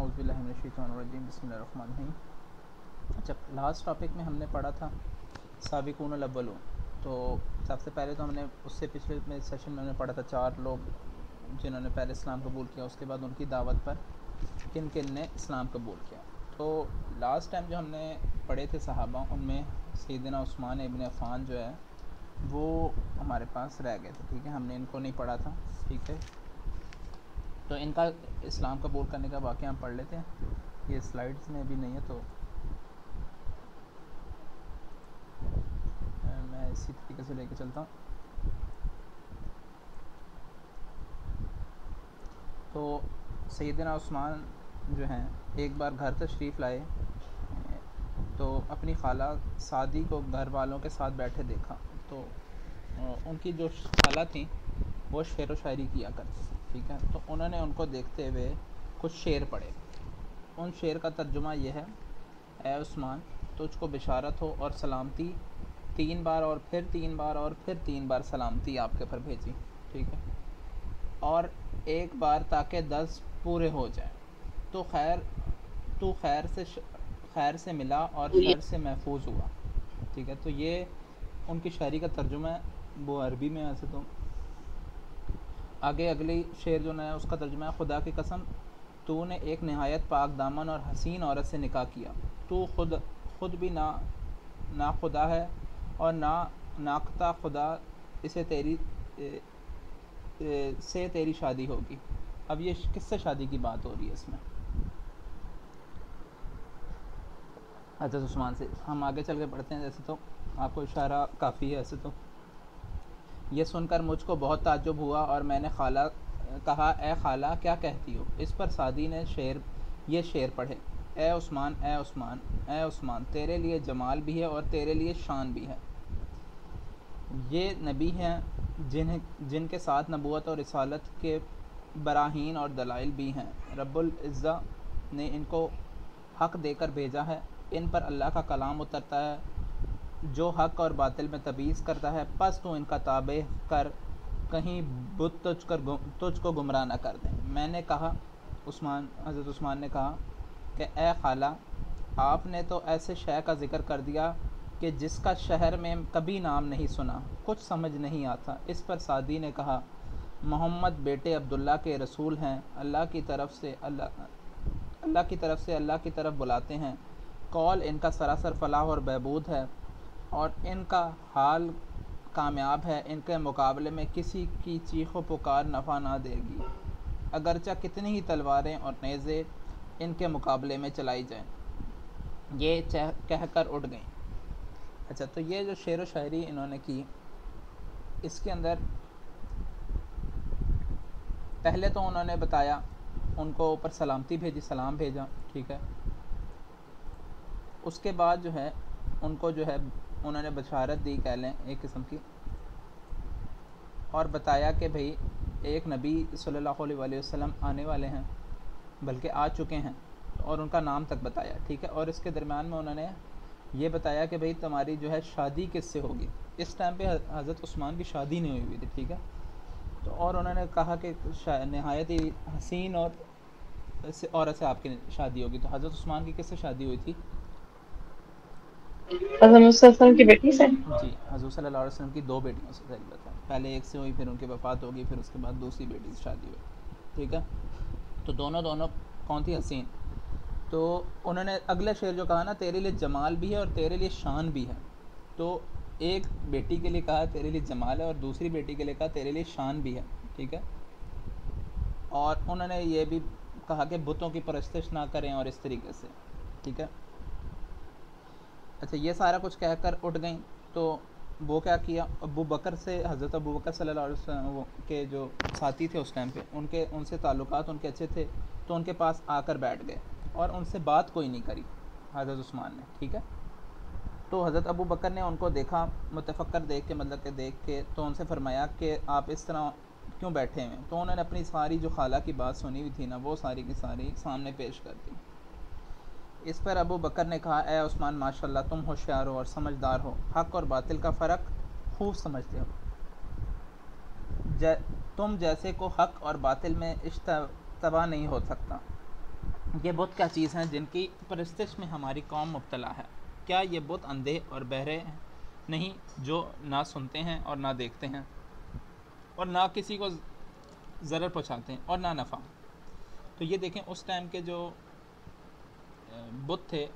औज़ुबिल्लाहिमिनश्शैतानिर्रजीम बिस्मिल्लाहिर्रहमानिर्रहीम। अच्छा, last topic में हमने पढ़ा था साबिक़ूनल अव्वलून। तो सबसे पहले तो हमने उससे पिछले में सेशन में हमने पढ़ा था 4 लोग जिन्होंने पहले इस्लाम कबूल किया, उसके बाद उनकी दावत पर किन किन ने इस्लाम कबूल किया। तो लास्ट टाइम जो हमने पढ़े थे सहाबा, उनमें सैयदना उस्मान इब्न अफ़्फ़ान जो है वो हमारे पास रह गए थे। ठीक है, हमने इनको नहीं पढ़ा था। ठीक है, तो इनका इस्लाम कबूल करने का वाक़या हम पढ़ लेते हैं। ये स्लाइड्स में अभी नहीं है, तो मैं इसी तरीके से लेके चलता हूँ। तो सैयदना उस्मान जो हैं एक बार घर तशरीफ़ लाए, तो अपनी खाला सादी को घर वालों के साथ बैठे देखा। तो उनकी जो खाला थी वो शेर व शायरी किया करती थी। ठीक है, तो उन्होंने उनको देखते हुए कुछ शेर पढ़े। उन शेर का तर्जुमा यह है, ए उस्मान, तुझको बिशारत हो और सलामती, 3 बार और फिर 3 बार और फिर 3 बार सलामती आपके पर भेजी। ठीक है, और एक बार ताकि 10 पूरे हो जाए। तो तू खैर से मिला और शर से महफूज हुआ। ठीक है, तो ये उनकी शायरी का तर्जुमा है, वो अरबी में। ऐसे तो आगे अगली शेर जो है उसका तर्जुमा है, खुदा की कसम, तूने एक नहायत पाक दामन और हसीन औरत से निकाह किया। तू खुद भी ना खुदा है और ना नाकता खुदा, इसे से तेरी शादी होगी। अब ये किससे शादी की बात हो रही है इसमें? हज़रत उस्मान से। हम आगे चल के पढ़ते हैं। जैसे तो आपको इशारा काफ़ी है। ऐसे तो ये सुनकर मुझको बहुत ताज्जुब हुआ और मैंने कहा, ए खाला, क्या कहती हो? इस पर सादी ने ये शेर पढ़े, ए उस्मान, ए उस्मान, ए उस्मान, तेरे लिए जमाल भी है और तेरे लिए शान भी है। ये नबी हैं जिनके साथ नबूवत और रिसालत के बराहीन और दलाइल भी हैं। रब्बुल इज़्ज़ा ने इनको हक़ देकर भेजा है। इन पर अल्लाह का कलाम उतरता है जो हक़ और बातिल में तमीज़ करता है। बस तू इनका ताबे कर, कहीं बुत तुझको गुमराह न कर दें। मैंने कहा, हज़रत उस्मान ने कहा कि ए खाला, आपने तो ऐसे शय का ज़िक्र कर दिया कि जिसका शहर में कभी नाम नहीं सुना, कुछ समझ नहीं आता। इस पर सादी ने कहा, मोहम्मद बेटे अब्दुल्ला के रसूल हैं, अल्लाह की तरफ से अल्लाह की तरफ बुलाते हैं। कौल इनका सरासर फलाह और बहबूद है और इनका हाल कामयाब है। इनके मुकाबले में किसी की चीखो पुकार नफ़ा ना देगी, अगरचा कितनी ही तलवारें और नेज़े इनके मुकाबले में चलाई जाएं। ये कहकर उठ गईं। अच्छा, तो ये जो शेर व शायरी इन्होंने की, इसके अंदर पहले तो उन्होंने बताया, उनको ऊपर सलामती भेजी, सलाम भेजा। ठीक है, उसके बाद जो है उनको जो है उन्होंने बशारत दी, कह लें एक किस्म की, और बताया कि भाई एक नबी सल्लल्लाहु अलैहि वसल्लम आने वाले हैं, बल्कि आ चुके हैं, और उनका नाम तक बताया। ठीक है, और इसके दरम्यान में उन्होंने ये बताया कि भाई तुम्हारी जो है शादी किससे होगी। इस टाइम पे हज़रत उस्मान की शादी नहीं हुई थी। ठीक है, तो और उन्होंने कहा कि नहायत ही हसीन और औरत से आपकी शादी होगी। तो हज़रत उस्मान की किससे शादी हुई थी? की बेटी से। जी, हज़रत सल्लल्लाहु अलैहि वसल्लम की 2 बेटियों से ज़रूरत है। पहले एक से हुई, फिर उनकी वफ़ात होगी, फिर उसके बाद दूसरी बेटी से शादी हुई। ठीक है, तो दोनों कौन थी? हसीन। तो उन्होंने अगला शेर जो कहा ना, तेरे लिए जमाल भी है और तेरे लिए शान भी है। तो एक बेटी के लिए कहा तेरे लिए जमाल है और दूसरी बेटी के लिए कहा तेरे लिए शान भी है। ठीक है, और उन्होंने ये भी कहा कि बुतों की परस्तिश ना करें और इस तरीके से। ठीक है, अच्छा, ये सारा कुछ कहकर उठ गई। तो वो क्या किया, अबू बकर से, हज़रत अबू बकर सल्लल्लाहु अलैहि वसल्लम के जो साथी थे उस टाइम पे, उनसे ताल्लुकात उनके अच्छे थे, तो उनके पास आकर बैठ गए और उनसे बात कोई नहीं करी हज़रत उस्मान ने। ठीक है, तो हज़रत अबू बकर ने उनको देखा, मुतफक्कर देख के, मतलब कि देख के, तो उनसे फ़रमाया कि आप इस तरह क्यों बैठे हुए हैं। तो उन्होंने अपनी सारी जो खाला की बात सुनी हुई थी ना, वो सारी की सारी सामने पेश कर दी। इस पर अबू बकर ने कहा, ए उस्मान, माशाल्लाह, तुम होशियार हो और समझदार हो, हक़ और बातिल का फ़र्क खूब समझते हो। तुम जैसे को हक़ और बातिल में इश्तबा नहीं हो सकता। ये बुत क्या चीज़ हैं जिनकी परस्तिश में हमारी कौम मुब्तला है? क्या ये बुत अंधे और बहरे हैं? नहीं, जो ना सुनते हैं और ना देखते हैं और ना किसी को ज़रर पहुँचाते हैं और ना नफ़ा। तो ये देखें उस टाइम के जो बुत थे,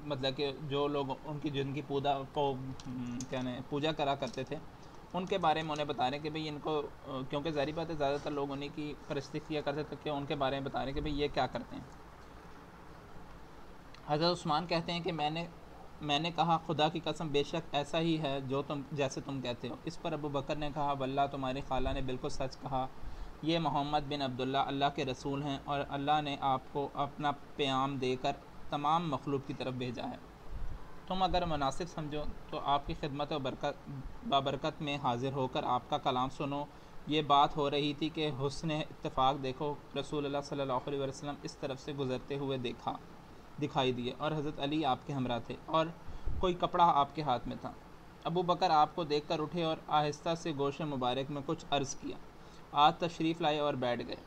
मतलब कि जो लोग उनकी जिनकी क्या ना पूजा करा करते थे, उनके बारे में उन्हें बता रहे हैं कि भाई इनको क्योंकि ज़ाहिर बात है ज़्यादातर लोग उन्हीं की परस्ती किया करते थे, कि उनके बारे में बता रहे हैं कि भाई ये क्या करते हैं। हज़रत उस्मान कहते हैं कि मैंने कहा खुदा की कसम बेशक ऐसा ही है जो तुम जैसे तुम कहते हो। इस पर अबू बकर ने कहा वल्लाह तुम्हारी खाला ने बिल्कुल सच कहा, ये मोहम्मद बिन अब्दुल्ला अल्लाह के रसूल हैं और अल्लाह ने आपको अपना प्याम देकर तमाम मखलूक की तरफ भेजा है। तुम अगर मुनासिब समझो तो आपकी खिदमत और बाबरकत में हाजिर होकर आपका कलाम सुनो। ये बात हो रही थी कि हुस्न इत्तेफाक देखो रसूलुल्लाह सल्लल्लाहु अलैहि वसल्लम इस तरफ से गुज़रते हुए दिखाई दिए और हज़रत अली आपके हमरा थे और कोई कपड़ा आपके हाथ में था। अबू बकर आपको देखकर उठे और आहिस्ता से गोश मुबारक में कुछ अर्ज़ किया। आज तशरीफ़ लाए और बैठ गए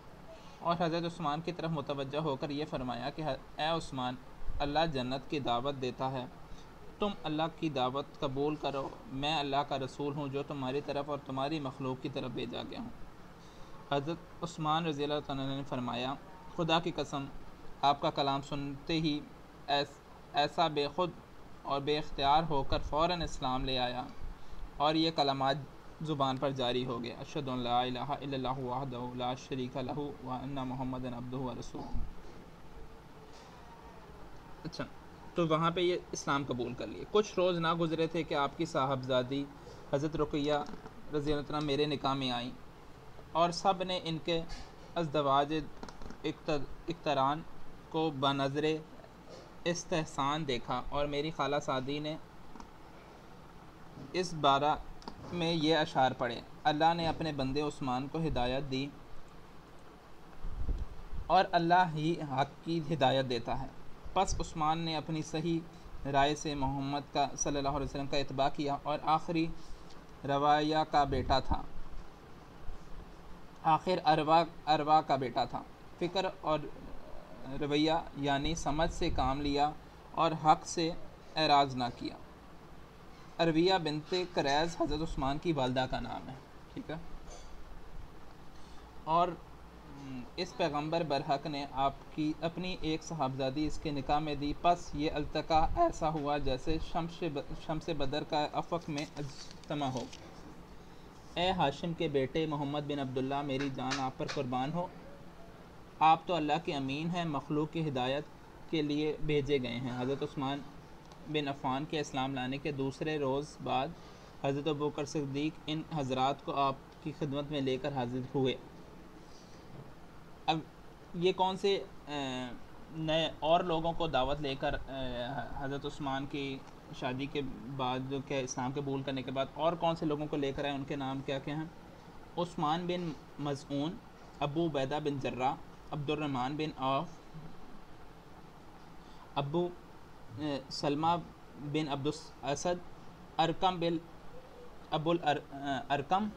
और हज़रत उस्मान की तरफ मुतवज्जह होकर ये फ़रमाया कि ए उस्मान, अल्लाह जन्नत की दावत देता है, तुम अल्लाह की दावत कबूल करो। मैं अल्लाह का रसूल हूँ जो तुम्हारी तरफ और तुम्हारी मखलूक की तरफ भेजा गया हूँ। हज़रत उस्मान रज़ी अल्लाह तआला ने फ़रमाया, खुदा की कसम आपका कलाम सुनते ही ऐसा बेखुद और बेख्तियार होकर फ़ौरन इस्लाम ले आया और ये कलमात ज़ुबान पर जारी हो गया, अशहदु अन ला इलाहा इल्लल्लाहु वहदहु ला शरीका लहू व अन्ना मुहम्मदन अब्दुहु व रसूलुहु। अच्छा, तो वहाँ पे ये इस्लाम कबूल कर लिए। कुछ रोज़ ना गुज़रे थे कि आपकी साहबजादी हज़रत रुक़ैया रज़ी अल्लाह तआला मेरे निकाह में आई और सब ने इनके अज़दवाज इक़्तरान को बनज़रे इस्तेहसान देखा और मेरी खाला सादी ने इस बारा में ये अशार पढ़े, अल्लाह ने अपने बंदे उस्मान को हिदायत दी और अल्लाह ही हक़ की हिदायत देता है। बस उस्मान ने अपनी सही राय से मोहम्मद का सल्लल्लाहु अलैहि वसल्लम का इत्बा किया और आखिरी रवाया का बेटा था आखिर अरवा का बेटा था। फ़िक्र और रवैया यानी समझ से काम लिया और हक़ से एराज़ ना किया। अरविया बिनते करैज़ हज़रत उस्मान की वालदा का नाम है, ठीक है। और इस पैगंबर बरहक ने आपकी अपनी एक साहबजादी इसके निकाह में दी। बस ये अल्तका ऐसा हुआ जैसे शम्स बदर का अफ़क़ में अज्तमा हो। ए हाशिम के बेटे मोहम्मद बिन अब्दुल्ला, मेरी जान आप पर कुर्बान हो। आप तो अल्लाह के अमीन हैं, मखलूक की हिदायत के लिए भेजे गए हैं। हज़रत उस्मान बिन अफ़ान के इस्लाम लाने के दूसरे रोज़ बाद हज़रत अबू बकर सिद्दीक़ इन हज़रात को आपकी खिदमत में लेकर हाजिर हुए। अब ये कौन से नए और लोगों को दावत लेकर हज़रत उस्मान की शादी के बाद जो क्या इस्लाम कबूल करने के बाद और कौन से लोगों को लेकर आए, उनके नाम क्या क्या हैं? Usman bin Mazoon, Abu Ubaida bin Jarrah, Abdurrahman bin Auf, Abu Salma bin Abdus Asad, Arqam bin Arqam,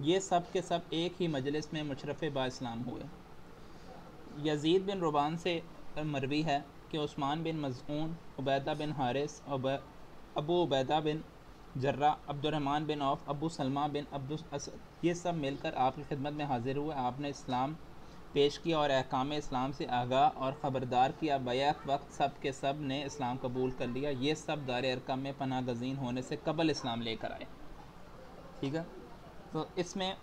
ये सब के सब एक ही मजलिस में मुशर्रफ़ बा इस्लाम हुए। यज़ीद बिन रुबान से मरवी है कि Usman bin Mazoon, Ubaida bin Haris, Abu Ubaida bin Jarrah, Abdurrahman bin Auf, Abu Salma bin Abdus Asad, ये सब मिलकर आपकी खिदमत में हाजिर हुए। आपने इस्लाम पेश किया और अहकाम इस्लाम से आगाह और ख़बरदार किया। बैक वक्त सब के सब ने इस्लाम कबूल कर लिया। ये सब दार अरकम में पनाह गज़ीन होने से कबल इस्लाम लेकर आए, ठीक है। तो इसमें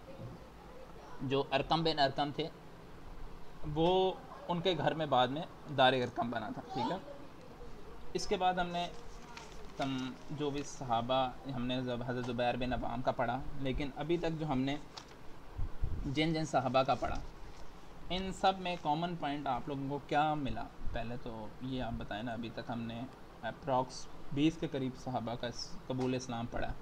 जो अरकम बिन अरकम थे वो उनके घर में बाद में दार अरकम बना था, ठीक है। इसके बाद हमने जो भी सहाबा हमने हज़रत ज़ुबैर बिन अवाम का पढ़ा, लेकिन अभी तक जो हमने जिन जिन सहाबा का पढ़ा, इन सब में कॉमन पॉइंट आप लोगों को क्या मिला? पहले तो ये आप बताएं ना, अभी तक हमने अप्रॉक्स 20 के करीब सहाबा का कबूल इस्लाम पढ़ा।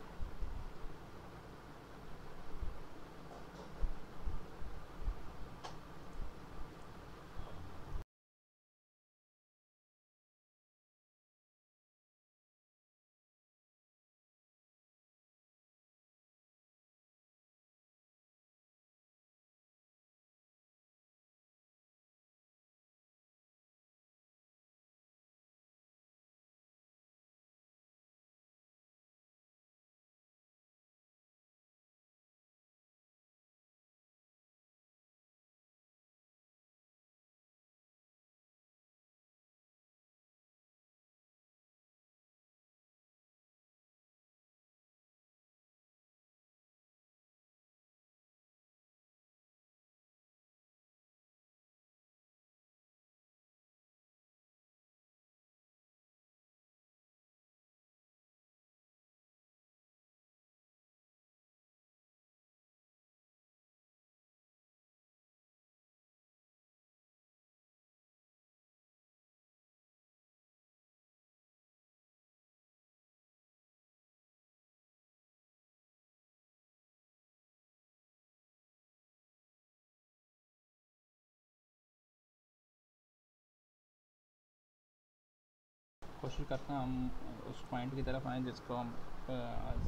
कोशिश करते हैं हम उस पॉइंट की तरफ आएँ जिसको हम आज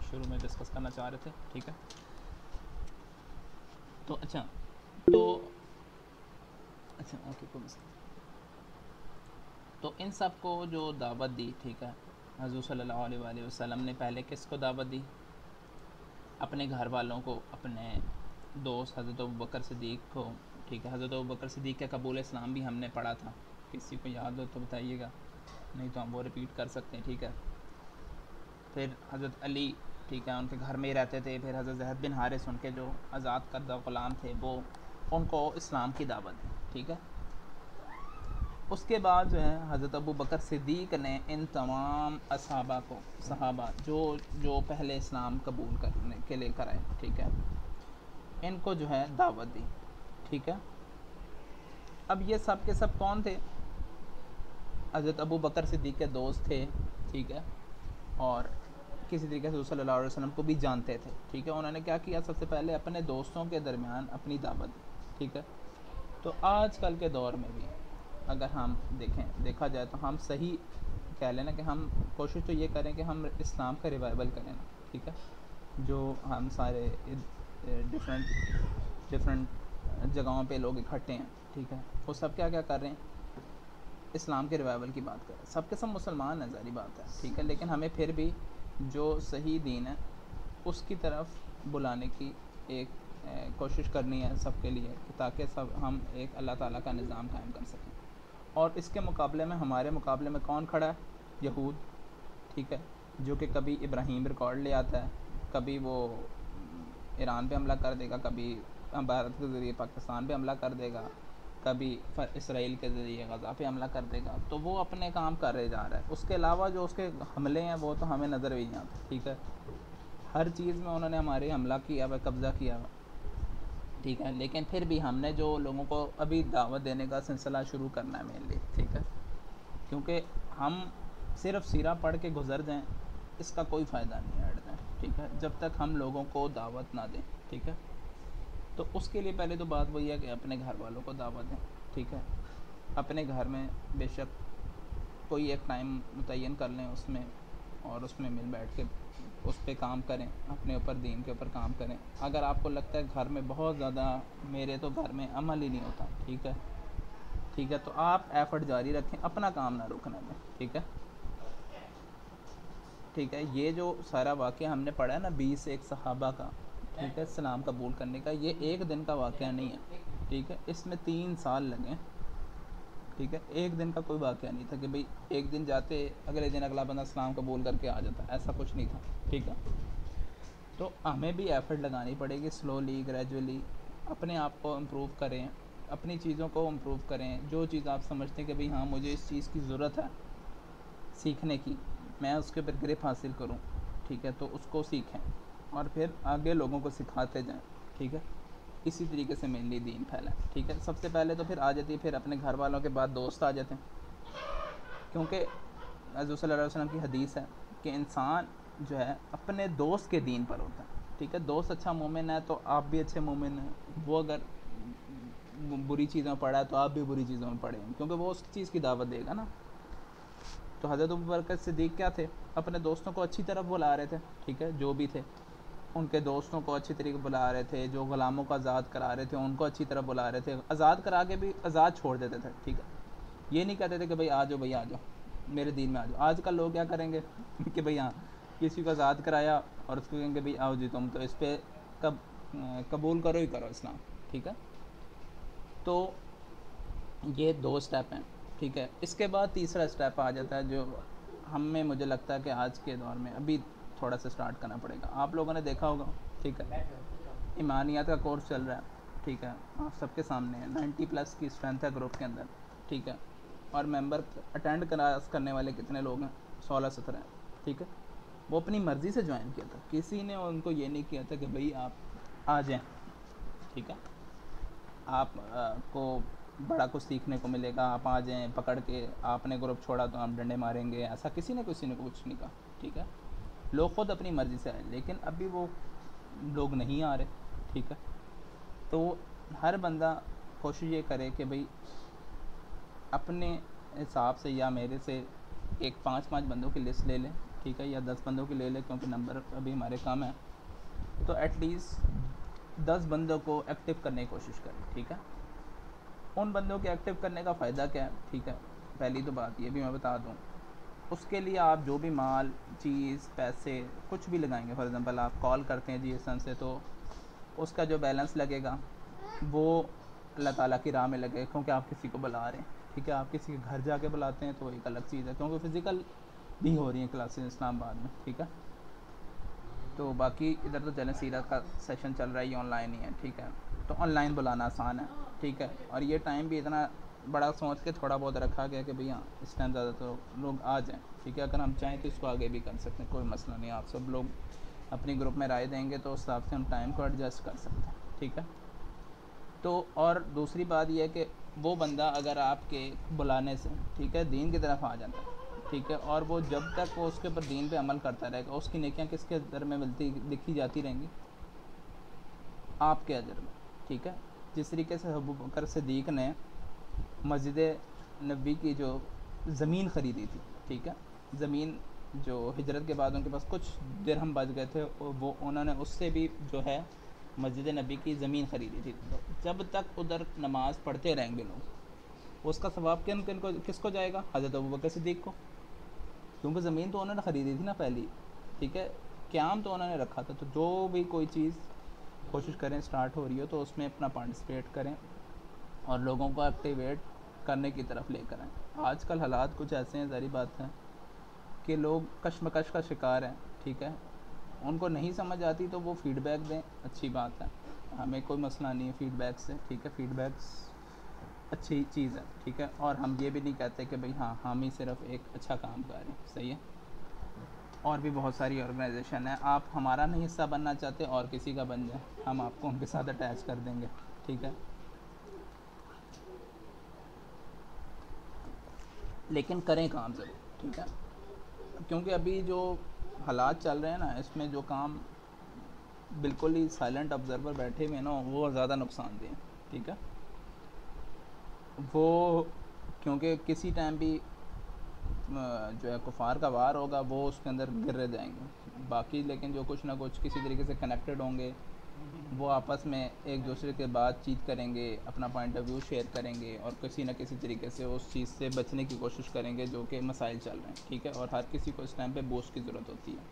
शुरू में डिस्कस करना चाह रहे थे, ठीक है। तो अच्छा, तो अच्छा ओके, कोई मसला। तो इन सब को जो दावत दी, ठीक है, हज़रत सल्लल्लाहु अलैहि वसल्लम ने पहले किसको दावत दी? अपने घर वालों को, अपने दोस्त हज़रत अबू बकर सिद्दीक़ को, ठीक है। हज़रत अबू बकर सिद्दीक़ का कबूल इस्लाम भी हमने पढ़ा था, किसी को याद हो तो बताइएगा, नहीं तो हम वो रिपीट कर सकते हैं, ठीक है। फिर हज़रत अली, ठीक है, उनके घर में ही रहते थे। फिर हज़रत ज़ैद बिन हारिस, उनके जो आज़ाद करदा ग़ुलाम थे, वो उनको इस्लाम की दावत दी, ठीक है। उसके बाद जो है हज़रत अबू बकर सिद्दीक़ ने इन तमाम सहाबा जो जो पहले इस्लाम कबूल करने के लिए कराए, ठीक है, इनको जो है दावत दी, ठीक है। अब ये सब के सब कौन थे? हज़रत अबू बकर सिद्दीक़ के दोस्त थे, ठीक है, और किसी तरीके से सल्लल्लाहु अलैहि वसल्लम को भी जानते थे, ठीक है। उन्होंने क्या किया? सबसे पहले अपने दोस्तों के दरमियान अपनी दावत दी, ठीक है। तो आजकल के दौर में भी अगर हम देखा जाए तो हम सही कह लेना कि हम कोशिश तो ये करें कि हम इस्लाम का रिवाइवल करें ना, ठीक है। जो हम सारे डिफरेंट जगहों पे लोग इकट्ठे हैं, ठीक है, वो सब क्या क्या कर रहे हैं? इस्लाम के रिवाइवल की बात करें। सब के सब मुसलमान है, सारी बात है, ठीक है, लेकिन हमें फिर भी जो सही दीन है उसकी तरफ बुलाने की एक कोशिश करनी है सबके लिए, ताकि सब हम एक अल्लाह ताला का निज़ाम कायम कर सकें। और इसके मुकाबले में, हमारे मुकाबले में कौन खड़ा है? यहूद, ठीक है, जो कि कभी इब्राहीम रिकॉर्ड ले आता है, कभी वो ईरान पे हमला कर देगा, कभी भारत के ज़रिए पाकिस्तान पे हमला कर देगा, कभी इसराइल के ज़रिए गज़ा पे हमला कर देगा। तो वो अपने काम कर रहे जा रहा है, उसके अलावा जो उसके हमले हैं वो तो हमें नज़र भी नहीं आते, ठीक है। हर चीज़ में उन्होंने हमारे हमला किया हुआ, कब्ज़ा किया हुआ, ठीक है। लेकिन फिर भी हमने जो लोगों को अभी दावत देने का सिलसिला शुरू करना है मेनली, ठीक है, क्योंकि हम सिर्फ सीरा पढ़ के गुजर जाएं इसका कोई फ़ायदा नहीं है, ठीक है, जब तक हम लोगों को दावत ना दें, ठीक है। तो उसके लिए पहले तो बात वही है कि अपने घर वालों को दावत दें, ठीक है। अपने घर में बेशक कोई एक टाइम मुतय्यन कर लें उसमें, और उसमें मिल बैठ के उस पर काम करें, अपने ऊपर दीन के ऊपर काम करें। अगर आपको लगता है घर में बहुत ज़्यादा, मेरे तो घर में अमल ही नहीं होता, ठीक है, ठीक है, तो आप एफ़र्ट जारी रखें, अपना काम ना रुकने दें, ठीक है, ठीक है। ये जो सारा वाक़या हमने पढ़ा है ना 21 सहाबा का, ठीक है, इस्लाम कबूल करने का, ये एक दिन का वाक़या नहीं है, ठीक है, इसमें 3 साल लगे, ठीक है। एक दिन का कोई वाक़या नहीं था कि भाई एक दिन जाते अगले दिन अगला बंदा इस्लाम कबूल करके आ जाता, ऐसा कुछ नहीं था, ठीक है। तो हमें भी एफ़र्ट लगानी पड़ेगी, स्लोली ग्रेजुअली अपने आप को इम्प्रूव करें, अपनी चीज़ों को इम्प्रूव करें। जो चीज़ आप समझते हैं कि भाई हाँ मुझे इस चीज़ की ज़रूरत है सीखने की, मैं उसके ऊपर ग्रिप हासिल करूं, ठीक है, तो उसको सीखें और फिर आगे लोगों को सिखाते जाएं, ठीक है। इसी तरीके से मेनली दीन फैलाएं, ठीक है। सबसे पहले तो फिर आ जाती है, फिर अपने घर वालों के बाद दोस्त आ जाते हैं, क्योंकि हज़रत सल्लल्लाहु अलैहि वसल्लम की हदीस है कि इंसान जो है अपने दोस्त के दीन पर होता है, ठीक है। दोस्त अच्छा मोमिन है तो आप भी अच्छे मोमिन हैं, वो अगर बुरी चीज़ों में पड़ा है तो आप भी बुरी चीज़ों में पड़े हैं, क्योंकि वो उस चीज़ की दावत देगा ना। तो हज़रत अबू बकर सिद्दीक़ क्या थे? अपने दोस्तों को अच्छी तरफ बुला रहे थे, ठीक है, जो भी थे उनके दोस्तों को अच्छी तरीके बुला रहे थे, जो ग़ुलामों को आज़ाद करा रहे थे उनको अच्छी तरह बुला रहे थे, आज़ाद करा के भी आज़ाद छोड़ देते थे, ठीक है। ये नहीं कहते थे कि भाई आ जाओ, भाई आ जाओ मेरे दीन में आ जाओ। आजकल लोग क्या करेंगे कि भाई हाँ किसी को आज़ाद कराया और उसको कहेंगे भाई आओ जी तुम तो इस पर कबूल करो ही करो इस्लाम, ठीक है। तो ये 2 स्टेप हैं, ठीक है। इसके बाद तीसरा स्टेप आ जाता है जो हमें, मुझे लगता है कि आज के दौर में अभी थोड़ा सा स्टार्ट करना पड़ेगा। आप लोगों ने देखा होगा, ठीक है, ईमानियात का कोर्स चल रहा है, ठीक है, आप सबके सामने है, 90+ की स्ट्रेंथ है ग्रुप के अंदर, ठीक है, और मेंबर अटेंड करने वाले कितने लोग हैं? 16-17, ठीक है। वो अपनी मर्ज़ी से ज्वाइन किया था, किसी ने उनको ये नहीं किया था कि भाई आप आ जाएं, ठीक है, आप को बड़ा कुछ सीखने को मिलेगा, आप आ जाएं, पकड़ के आपने ग्रुप छोड़ा तो आप डंडे मारेंगे, ऐसा किसी ने कुछ नहीं कहा, ठीक है। लोग ख़ुद अपनी मर्ज़ी से आए, लेकिन अभी वो लोग नहीं आ रहे, ठीक है। तो हर बंदा कोशिश ये करे कि भाई अपने हिसाब से या मेरे से एक 5-5 बंदों की लिस्ट ले लें, ठीक है, या 10 बंदों की ले लें, क्योंकि नंबर अभी हमारे कम है, तो एटलीस्ट 10 बंदों को एक्टिव करने की कोशिश करें, ठीक है। उन बंदों के एक्टिव करने का फ़ायदा क्या है, ठीक है, पहली तो बात ये भी मैं बता दूँ, उसके लिए आप जो भी माल, चीज़, पैसे कुछ भी लगाएंगे, फॉर एग्ज़ाम्पल आप कॉल करते हैं GSM से, तो उसका जो बैलेंस लगेगा वो अल्लाह ताला की राह में लगेगा, क्योंकि आप किसी को बुला रहे हैं, ठीक है। आप किसी के घर जाके बुलाते हैं तो एक अलग चीज़ है, क्योंकि फ़िज़िकल भी हो रही हैं क्लासेस इस्लामाबाद में, ठीक है। तो बाकी इधर तो चलें, सीरत का सेशन चल रहा है, ये ऑनलाइन ही है, ठीक है। तो ऑनलाइन बुलाना आसान है, ठीक है। और ये टाइम भी इतना बड़ा सोच के थोड़ा बहुत रखा गया कि भैया इस टाइम ज़्यादा तो लोग आ जाएँ, ठीक है। अगर हम चाहें तो इसको आगे भी कर सकते हैं, कोई मसला नहीं। आप सब लोग अपनी ग्रुप में राय देंगे तो उस हिसाब से हम टाइम को एडजस्ट कर सकते हैं, ठीक है। तो और दूसरी बात यह है कि वो बंदा अगर आपके बुलाने से, ठीक है, दीन की तरफ आ जाता है, ठीक है, और वो जब तक वो उसके ऊपर दीन पे अमल करता रहेगा, उसकी नेकियां किसके अजर में मिलती दिखी जाती रहेंगी? आपके अजर में, ठीक है। जिस तरीके से अबू बकर सिद्दीक़ ने मस्जिद नबी की जो ज़मीन ख़रीदी थी, ठीक है, ज़मीन जो हिजरत के बाद उनके पास कुछ दिरहम बच गए थे, वो उन्होंने उससे भी जो है मस्जिद नबी की ज़मीन ख़रीदी थी। तो जब तक उधर नमाज़ पढ़ते रहेंगे लोग, उसका सवाब किन किन को किसको जाएगा? हज़रत अबू बकर सिद्दीक़ को, क्योंकि ज़मीन तो उन्होंने ख़रीदी थी ना पहली, ठीक है, क़याम तो उन्होंने रखा था। तो जो भी कोई चीज़ कोशिश करें स्टार्ट हो रही हो तो उसमें अपना पार्टिसिपेट करें और लोगों को एक्टिवेट करने की तरफ लेकर आएँ। आजकल हालात कुछ ऐसे हैं, ज़ाहिर बात है कि लोग कश्मकश का शिकार हैं, ठीक है। उनको नहीं समझ आती तो वो फ़ीडबैक दें, अच्छी बात है, हमें कोई मसला नहीं है फ़ीडबैक से, ठीक है। फ़ीडबैक्स अच्छी चीज़ है, ठीक है। और हम ये भी नहीं कहते कि भाई हाँ हम ही सिर्फ एक अच्छा काम कर रहे हैं, सही है। और भी बहुत सारी ऑर्गेनाइजेशन है, आप हमारा नहीं हिस्सा बनना चाहते और किसी का बन जाए, हम आपको उनके साथ अटैच कर देंगे, ठीक है। लेकिन करें काम ज़रूर, ठीक है, क्योंकि अभी जो हालात चल रहे हैं ना, इसमें जो काम बिल्कुल ही साइलेंट ऑब्जर्वर बैठे हुए ना, वो ज़्यादा नुकसानदेह हैं, ठीक है। वो क्योंकि किसी टाइम भी जो है कुफार का वार होगा, वो उसके अंदर गिर जाएंगे। बाकी लेकिन जो कुछ ना कुछ किसी तरीके से कनेक्टेड होंगे, वो आपस में एक दूसरे के बातचीत करेंगे, अपना पॉइंट ऑफ व्यू शेयर करेंगे और किसी न किसी तरीके से उस चीज़ से बचने की कोशिश करेंगे जो कि मसाइल चल रहे हैं, ठीक है। और हर किसी को इस टाइम पे बूस्ट की ज़रूरत होती है।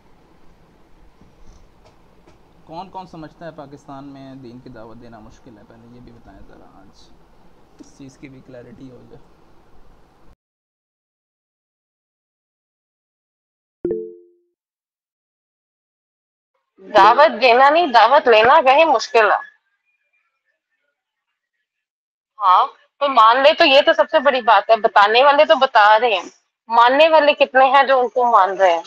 कौन कौन समझता है पाकिस्तान में दीन की दावत देना मुश्किल है? पहले ये भी बताएं ज़रा, आज इस चीज़ की भी क्लैरिटी हो जाए। दावत देना नहीं, दावत लेना कहीं मुश्किल है। हाँ, तो मान ले तो ये तो सबसे बड़ी बात है। बताने वाले तो बता रहे हैं, मानने वाले कितने हैं जो उनको मान रहे हैं?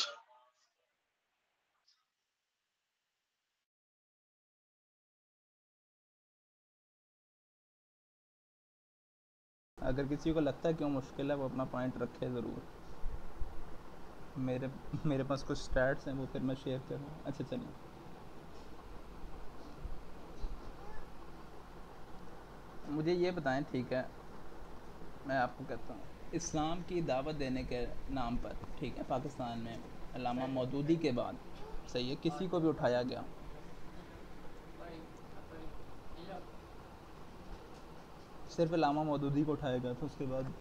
अगर किसी को लगता है क्यों मुश्किल है, वो अपना पॉइंट रखे ज़रूर। मेरे मेरे पास कुछ स्टैट्स हैं, वो फिर मैं शेयर करूँ। अच्छा चलिए, मुझे ये बताएं, ठीक है, मैं आपको कहता हूँ, इस्लाम की दावत देने के नाम पर, ठीक है, पाकिस्तान में अल्लामा मौदूदी के बाद, सही है, किसी को भी उठाया गया, सिर्फ अल्लामा मौदूदी को उठाया गया था। उसके बाद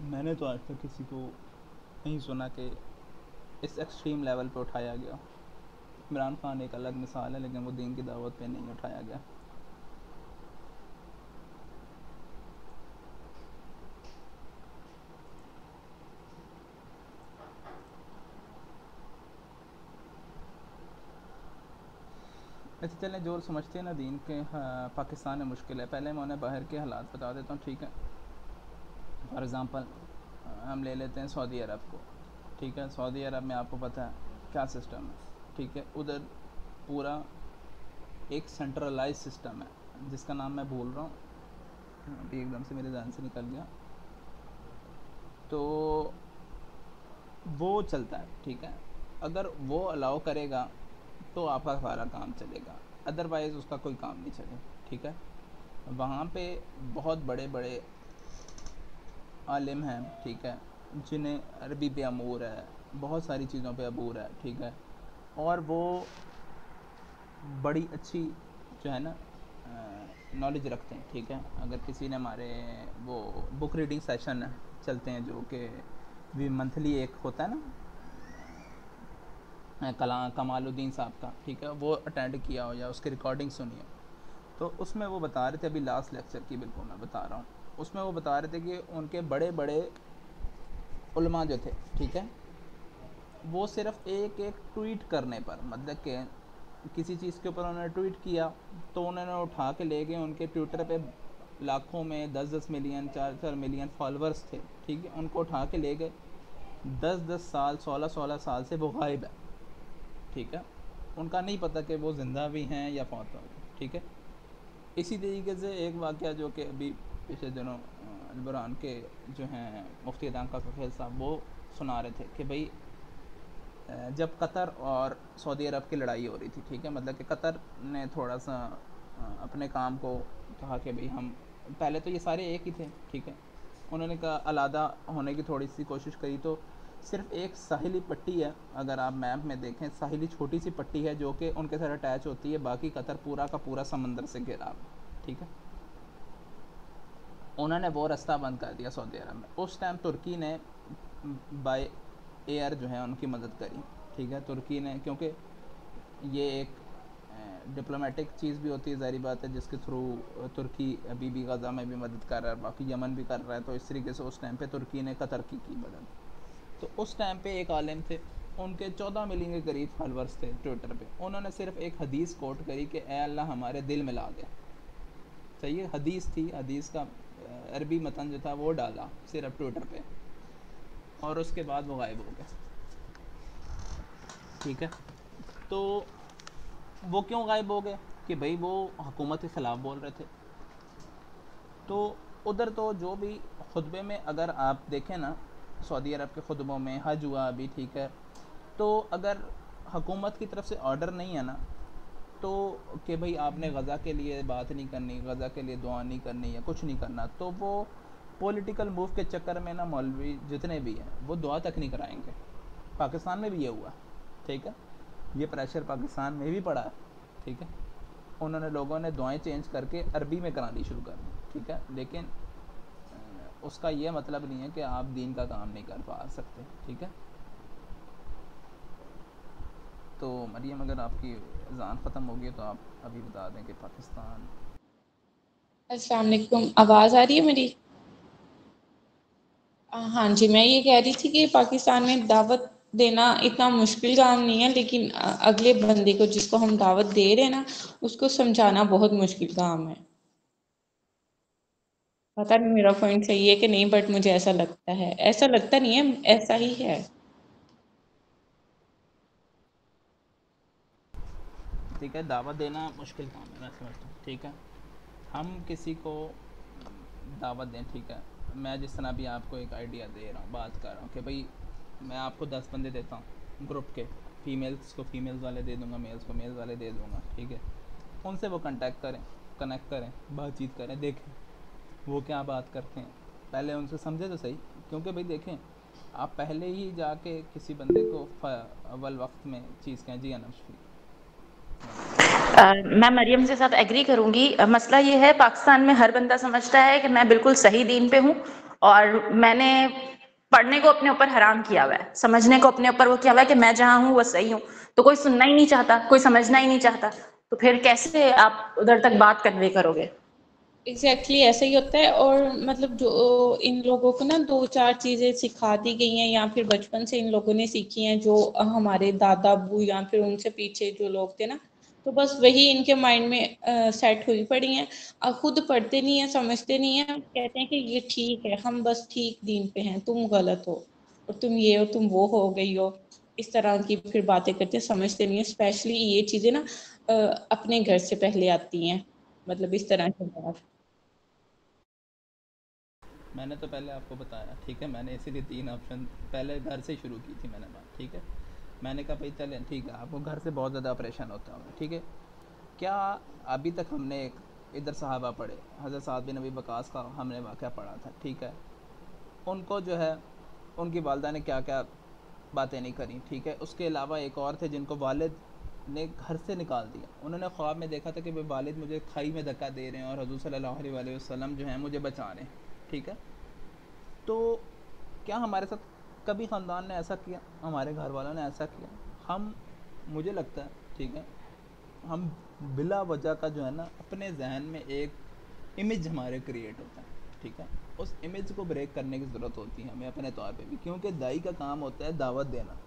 मैंने तो आज तक किसी को नहीं सुना कि इस एक्सट्रीम लेवल पे उठाया गया। इमरान खान एक अलग मिसाल है, लेकिन वो दीन की दावत पे नहीं उठाया गया। अच्छा चलें, जो समझते हैं ना दीन के, हाँ, पाकिस्तान में मुश्किल है, पहले मैं उन्हें बाहर के हालात बता देता हूँ, ठीक है। फॉर एग्ज़ाम्पल हम ले लेते हैं सऊदी अरब को, ठीक है। सऊदी अरब में आपको पता है क्या सिस्टम है, ठीक है। उधर पूरा एक सेंट्रलाइज सिस्टम है जिसका नाम मैं भूल रहा हूँ, अभी एकदम से मेरे ध्यान से निकल गया। तो वो चलता है, ठीक है। अगर वो अलाउ करेगा तो आपका सारा काम चलेगा, अदरवाइज़ उसका कोई काम नहीं चलेगा, ठीक है। वहाँ पे बहुत बड़े बड़े आलिम हैं, ठीक है, जिन्हें अरबी पे अमूर है, बहुत सारी चीज़ों पे अबूर है, ठीक है। और वो बड़ी अच्छी जो है ना नॉलेज रखते हैं, ठीक है। अगर किसी ने हमारे वो बुक रीडिंग सेशन चलते हैं जो कि भी मंथली एक होता है ना, कमालुद्दीन साहब का, ठीक है, वो अटेंड किया हो या उसकी रिकॉर्डिंग सुनी हो, तो उसमें वो बता रहे थे, अभी लास्ट लेक्चर की बिल्कुल मैं बता रहा हूँ, उसमें वो बता रहे थे कि उनके बड़े बड़े उलमा जो थे, ठीक है, वो सिर्फ एक एक ट्वीट करने पर, मतलब कि किसी चीज़ के ऊपर उन्होंने ट्वीट किया तो उन्होंने उठा के ले गए, उनके ट्विटर पे लाखों में 10-10 मिलियन 4-4 मिलियन फॉलोअर्स थे, ठीक है, उनको उठा के ले गए, 10-10 साल 16-16 साल से वो गायब है, ठीक है, उनका नहीं पता कि वो ज़िंदा भी हैं या फौत हो गए, ठीक है। इसी तरीके से एक वाक़या जो कि अभी पिछले दिनों अलबरान के जो हैं मुफ्ती अदान का सफ़ेल साहब वो सुना रहे थे कि भाई जब कतर और सऊदी अरब की लड़ाई हो रही थी, ठीक है, मतलब कि कतर ने थोड़ा सा अपने काम को कहा कि भाई हम, पहले तो ये सारे एक ही थे, ठीक है, उन्होंने कहा अलहदा होने की थोड़ी सी कोशिश करी, तो सिर्फ एक साहिली पट्टी है, अगर आप मैप में देखें साहिली छोटी सी पट्टी है जो कि उनके साथ अटैच होती है, बाकी कतर पूरा का पूरा समंदर से घिरा हुआ, ठीक है। उन्होंने वो रास्ता बंद कर दिया सऊदी अरब में, उस टाइम तुर्की ने बाय एयर जो है उनकी मदद करी, ठीक है, तुर्की ने, क्योंकि ये एक डिप्लोमेटिक चीज़ भी होती है, ज़ाहिर बात है, जिसके थ्रू तुर्की अभी भी गज़ा में भी मदद कर रहा है, बाकी यमन भी कर रहा है, तो इस तरीके से उस टाइम पे तुर्की ने कतर की मदद। तो उस टाइम पे एक आलिम थे, उनके 14 मिलियन के करीब फॉलोअर्स थे ट्विटर पे, उन्होंने सिर्फ एक हदीस कोट करी कि ए अल्लाह हमारे दिल में ला दे, सही है, हदीस थी, हदीस का अरबी मतन जो था वो डाला सिर्फ ट्विटर पे, और उसके बाद वो गायब हो गया, ठीक है। तो वो क्यों गायब हो गए कि भाई वो हुकूमत के ख़िलाफ़ बोल रहे थे। तो उधर तो जो भी खुतबे में अगर आप देखें ना, सऊदी अरब के खुतबों में हज हुआ अभी, ठीक है, तो अगर हुकूमत की तरफ से ऑर्डर नहीं है ना, तो कि भाई आपने गज़ा के लिए बात नहीं करनी, गज़ा के लिए दुआ नहीं करनी या कुछ नहीं करना, तो वो पॉलिटिकल मूव के चक्कर में ना मौलवी जितने भी हैं वो दुआ तक नहीं कराएंगे। पाकिस्तान में भी ये हुआ, ठीक है, ये प्रेशर पाकिस्तान में भी पड़ा है, ठीक है, उन्होंने लोगों ने दुआएं चेंज करके अरबी में करानी शुरू कर दी, ठीक है, लेकिन उसका ये मतलब नहीं है कि आप दीन का काम नहीं कर पा सकते, ठीक है। तो मरियम अगर आपकी अज़ान ख़त्म हो गई तो आप अभी बता दें कि पाकिस्तान। अस्सलाम वालेकुम, आवाज़ आ रही है मेरी? हाँ जी, मैं ये कह रही थी कि पाकिस्तान में दावत देना इतना मुश्किल काम नहीं है, लेकिन अगले बंदे को जिसको हम दावत दे रहे हैं ना, उसको समझाना बहुत मुश्किल काम है। पता नहीं मेरा पॉइंट सही है कि नहीं, बट मुझे ऐसा लगता है, ऐसा लगता नहीं है, ऐसा ही है। ठीक है, दावत देना मुश्किल काम है, मैं समझता हूँ, ठीक है। हम किसी को दावत दें, ठीक है, मैं जिस तरह भी आपको एक आइडिया दे रहा हूँ, बात कर रहा हूँ कि भाई मैं आपको 10 बंदे देता हूँ ग्रुप के, फीमेल्स को फीमेल्स वाले दे दूँगा, मेल्स को मेल्स वाले दे दूँगा, ठीक है, उनसे वो कनेक्ट करें, बातचीत करें, देखें वो क्या बात करते हैं, पहले उनसे समझे तो सही, क्योंकि भाई देखें आप पहले ही जाके किसी बंदे को अव्वल वक्त में चीज़ कहें, जी अनशफी। मैं मरियम के साथ एग्री करूंगी। मसला ये है, पाकिस्तान में हर बंदा समझता है कि मैं बिल्कुल सही दीन पे हूँ और मैंने पढ़ने को अपने ऊपर हराम किया हुआ है, समझने को अपने ऊपर वो किया हुआ है कि मैं जहाँ हूँ वो सही हूँ, तो कोई सुनना ही नहीं चाहता, कोई समझना ही नहीं चाहता, तो फिर कैसे आप उधर तक बात कन्वे करोगे? एग्जैक्टली ऐसा ही होता है। और मतलब जो इन लोगों को ना 2-4 चीज़ें सिखा दी गई हैं या फिर बचपन से इन लोगों ने सीखी हैं, जो हमारे दादा अबू या फिर उनसे पीछे जो लोग थे ना, तो बस वही इनके माइंड में सेट हुई पड़ी हैं। खुद पढ़ते नहीं हैं, समझते नहीं हैं, कहते हैं कि ये ठीक है, हम बस ठीक दीन पे हैं, तुम गलत हो और तुम ये हो, तुम वो हो गई हो, इस तरह की फिर बातें करते हैं, समझते नहीं है। स्पेशली ये चीज़ें ना अपने घर से पहले आती हैं, मतलब इस तरह की बात। मैंने तो पहले आपको बताया, ठीक है, मैंने इसीलिए 3 ऑप्शन पहले घर से शुरू की थी मैंने बात, ठीक है, मैंने कहा भाई चलें, ठीक है, आपको घर से बहुत ज़्यादा ऑपरेशन होता होगा, ठीक है, क्या अभी तक हमने एक इधर सहाबा पढ़े, हज़रत साद बिन नबी वक़ास का हमने वाक़या पढ़ा था, ठीक है, उनको जो है उनकी वालदा ने क्या क्या बातें नहीं करी, ठीक है। उसके अलावा एक और थे जिनको वालिद ने घर से निकाल दिया। उन्होंने ख्वाब में देखा था कि भाई वालिद मुझे खाई में धक्का दे रहे हैं और हजूर सल्लल्लाहु अलैहि वसल्लम जो हैं मुझे बचा रहे हैं, ठीक है। तो क्या हमारे साथ कभी ख़ानदान ने ऐसा किया, हमारे घर वालों ने ऐसा किया? हम, मुझे लगता है, ठीक है, हम बिला वजह का जो है ना अपने जहन में एक इमेज हमारे क्रिएट होता है, ठीक है। उस इमेज को ब्रेक करने की ज़रूरत होती है हमें अपने तौर पे भी, क्योंकि दाई का काम होता है दावत देना।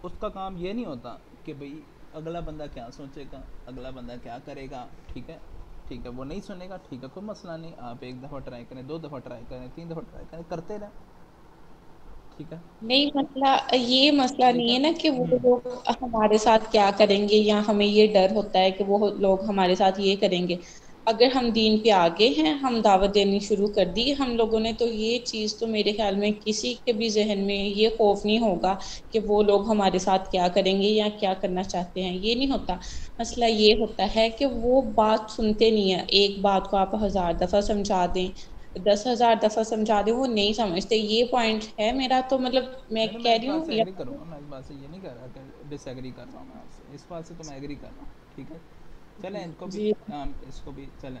उसका काम ये नहीं होता कि भाई अगला बंदा क्या सोचेगा, अगला बंदा क्या करेगा, ठीक है, ठीक है, वो नहीं सुनेगा, ठीक है, कोई मसला नहीं, आप एक दफ़ा ट्राई करें, 2 दफ़ा ट्राई करें, 3 दफ़ा ट्राई करें, करते रहें, ठीक है, नहीं, मसला ये मसला ठीक नहीं है। है ना कि वो लोग हमारे साथ क्या करेंगे, या हमें ये डर होता है कि वो लोग हमारे साथ ये करेंगे। अगर हम दीन पे आगे हैं, हम दावत देनी शुरू कर दी हम लोगों ने, तो ये चीज़ तो मेरे ख्याल में किसी के भी जहन में ये खौफ नहीं होगा कि वो लोग हमारे साथ क्या करेंगे या क्या करना चाहते हैं, ये नहीं होता। मसला ये होता है कि वो बात सुनते नहीं है। एक बात को आप 1000 दफ़ा समझा दें, 10,000 दफ़ा समझा दें, वो नहीं समझते। ये पॉइंट है मेरा। तो मतलब मैं नहीं, मैं कह इस रही बात हूँ से या एग्री करूँगा, मैं इस बात से ये नहीं कह रहा कि डिसएग्री कर रहा हूँ मैं आपसे, इस बात से तो मैं एग्री कर रहा हूँ, ठीक है। चलें इनको भी, जी इसको भी चलें,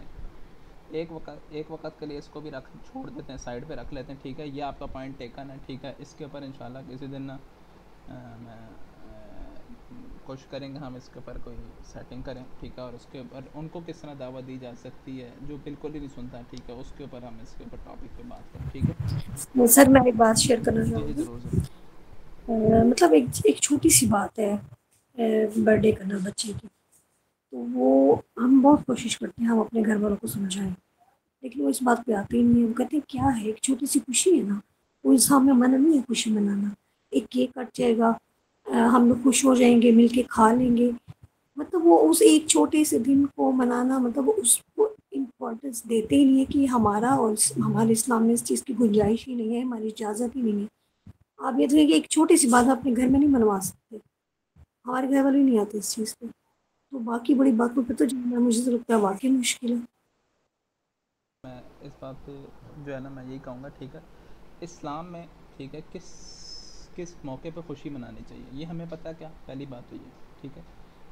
एक वक्त के लिए इसको भी रख छोड़ देते हैं, साइड पे रख लेते हैं, ठीक है। ये आपका पॉइंट टेकन है, ठीक है। इसके ऊपर इंशाल्लाह किसी दिन ना मैं कोशिश करेंगे हम इसके ऊपर कोई सेटिंग करें, ठीक है। और उसके ऊपर उनको किस तरह दावत दी जा सकती है जो बिल्कुल ही नहीं सुनता, ठीक है, उसके ऊपर हम इसके ऊपर टॉपिक पे बात करें, ठीक है। सर मैं एक बात शेयर करना जी जी, चाहूँगी। ज़रूर ज़रूर। मतलब एक छोटी सी बात है, बर्थडे करना बच्चे की, तो वो हम बहुत कोशिश करते हैं हम अपने घर वालों को समझाएं, लेकिन वो इस बात पे आते ही नहीं है। वो कहते हैं क्या है, एक छोटी सी खुशी है ना, वो इंसान में मना नहीं है खुशी मनाना। एक केक कट जाएगा, हम लोग खुश हो जाएंगे, मिलके खा लेंगे। मतलब वो उस एक छोटे से दिन को मनाना, मतलब वो उसको इम्पोर्टेंस देते ही नहीं है कि हमारा और हमारे इस्लाम में इस चीज़ की गुंजाइश ही नहीं है, हमारी इजाज़त ही नहीं है। आप ये देखिए कि एक छोटी सी बात अपने घर में नहीं मनवा सकते, हमारे घर वाले नहीं आते इस चीज़ पे, तो बाकी बड़ी बातों पे तो जानना मुझे तो लगता है वाकई मुश्किल है। मैं इस बात पे जो है ना मैं यही कहूँगा, ठीक है, इस्लाम में, ठीक है, किस किस मौके पे खुशी मनानी चाहिए ये हमें पता है क्या? पहली बात तो ये, ठीक है,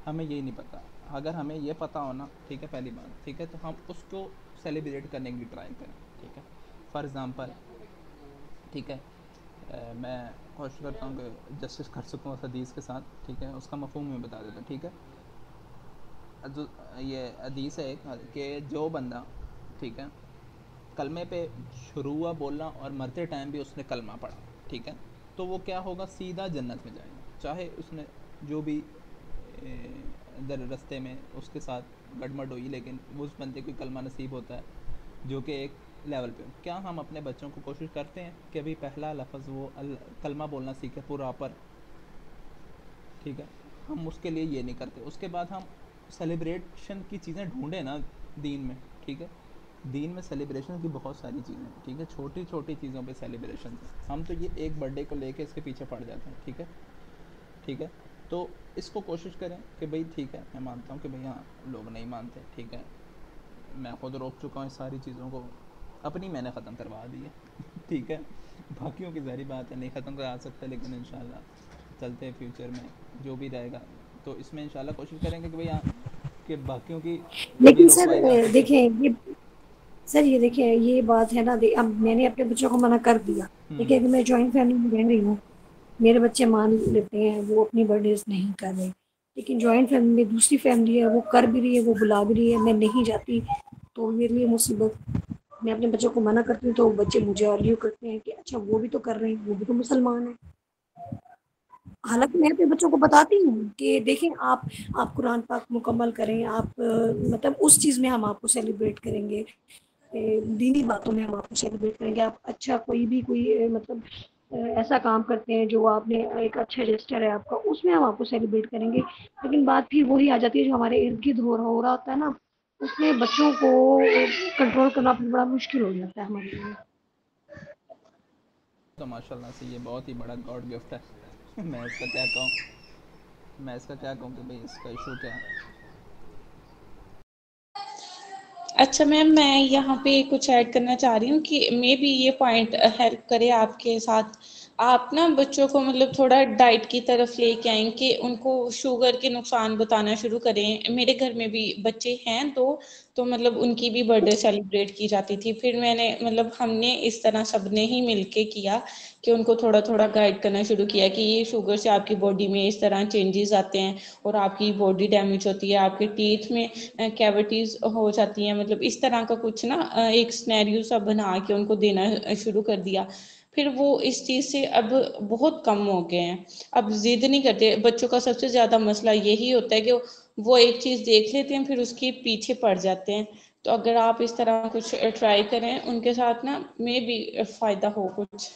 हमें यही नहीं पता। अगर हमें ये पता हो ना, ठीक है, पहली बात, ठीक है, तो हम उसको सेलिब्रेट करने की ट्राई करें, ठीक है। फॉर एग्ज़ाम्पल, ठीक है, मैं कोशिश करता हूँ कि जस्टिस कर सकूँ उस हदीस के साथ, ठीक है, उसका मफ़हूम मैं बता देता हूँ, ठीक है। जो ये हदीस है एक कि जो बंदा, ठीक है, कलमे पे शुरू हुआ बोलना और मरते टाइम भी उसने कलमा पढ़ा, ठीक है, तो वो क्या होगा, सीधा जन्नत में जाएगा। चाहे उसने जो भी इधर रास्ते में उसके साथ गड़मड़ हुई, लेकिन वो उस बंदे को कलमा नसीब होता है जो कि एक लेवल पे। क्या हम अपने बच्चों को कोशिश करते हैं कि अभी पहला लफ्ज़ वो कलमा बोलना सीखे प्रॉपर, ठीक है, हम उसके लिए ये नहीं करते। उसके बाद हम सेलिब्रेशन की चीज़ें ढूंढें ना दीन में, ठीक है, दीन में सेलिब्रेशन की बहुत सारी चीज़ें हैं, ठीक है, छोटी छोटी चीज़ों पे सेलिब्रेशन। हम तो ये एक बर्थडे को लेके इसके पीछे पड़ जाते हैं, ठीक है, ठीक है। तो इसको कोशिश करें कि भाई ठीक है, मैं मानता हूँ कि भाई हाँ लोग नहीं मानते, ठीक है, मैं खुद रोक चुका हूँ इस सारी चीज़ों को, अपनी मैंने ख़त्म करवा दी है ठीक है, बाकियों की ज़ाहिर बात है नहीं ख़त्म करा सकते, लेकिन इंशाल्लाह चलते फ्यूचर में जो भी रहेगा तो इसमें इंशाल्लाह कोशिश करेंगे कि भाई हाँ कि बाकियों की भी लेकिन सर रुकवाई जा सके। देखें ये, सर ये देखिए ये बात है ना, अब मैंने अपने बच्चों को मना कर दिया, देखिए अगर मैं जॉइंट फैमिली में रह रही हूँ, मेरे बच्चे मान लेते हैं, वो अपनी बर्थडेज नहीं कर रहे, लेकिन जॉइंट फैमिली में दूसरी फैमिली है, वो कर भी रही है, वो बुला भी रही है, मैं नहीं जाती, तो मेरे लिए मुसीबत। मैं अपने बच्चों को मना करती हूँ तो बच्चे मुझे आर्ग्यू करते हैं कि अच्छा वो भी तो कर रहे हैं, वो भी तो मुसलमान है। हालांकि मैं अपने बच्चों को बताती हूँ कि देखें आप कुरान पाक मुकम्मल करें, आप मतलब उस चीज़ में हम आपको सेलिब्रेट करेंगे, दीनी बातों में हम आपको सेलिब्रेट करेंगे। आप अच्छा कोई मतलब ऐसा काम करते हैं जो आपने एक अच्छा जेस्चर है आपका, उसमें हम आपको सेलिब्रेट करेंगे। लेकिन बात फिर वही आ जाती है जो हमारे इर्द गिर्द हो रहा होता है ना, उसमें बच्चों को कंट्रोल करना फिर बड़ा मुश्किल हो जाता है हमारे लिए। तो माशाल्लाह से ये बहुत ही बड़ा गॉड गिफ्ट है मैं इसका क्या कहूँ, मैं इसका क्या कहूँ कि भाई इसका इशू क्या है। अच्छा मैम, मैं यहाँ पे कुछ ऐड करना चाह रही हूँ कि मे बी ये पॉइंट हेल्प करे आपके साथ। आप ना बच्चों को मतलब थोड़ा डाइट की तरफ लेके आएं कि उनको शुगर के नुकसान बताना शुरू करें। मेरे घर में भी बच्चे हैं तो मतलब उनकी भी बर्थडे सेलिब्रेट की जाती थी। फिर मैंने मतलब हमने इस तरह सबने ही मिलके किया कि उनको थोड़ा थोड़ा गाइड करना शुरू किया कि ये शुगर से आपकी बॉडी में इस तरह चेंजेस आते हैं और आपकी बॉडी डैमेज होती है, आपके टीथ में कैविटीज हो जाती हैं। मतलब इस तरह का कुछ ना एक स्नैरियो सा बना के उनको देना शुरू कर दिया। फिर वो इस चीज से अब बहुत कम हो गए हैं, अब जिद नहीं करते। बच्चों का सबसे ज्यादा मसला यही होता है कि वो एक चीज देख लेते हैं फिर उसके पीछे पड़ जाते हैं। तो अगर आप इस तरह कुछ ट्राई करें उनके साथ ना, मे भी फायदा हो कुछ।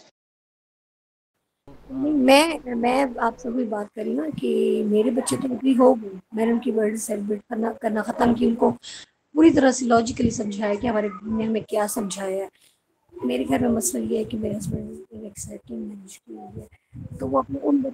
नहीं, मैं आपसे वही बात करी ना कि मेरे बच्चे तो अग्री हो गए। मैंने उनकी बर्थडे सेलिब्रेट करना करना खत्म की, उनको पूरी तरह से लॉजिकली समझाया कि हमारे ने हमें क्या समझाया है। मेरे घर में मसला ये है कि मेरे हस्बैंड एक्साइटिंग मैनेज की हुई है, तो वो अपने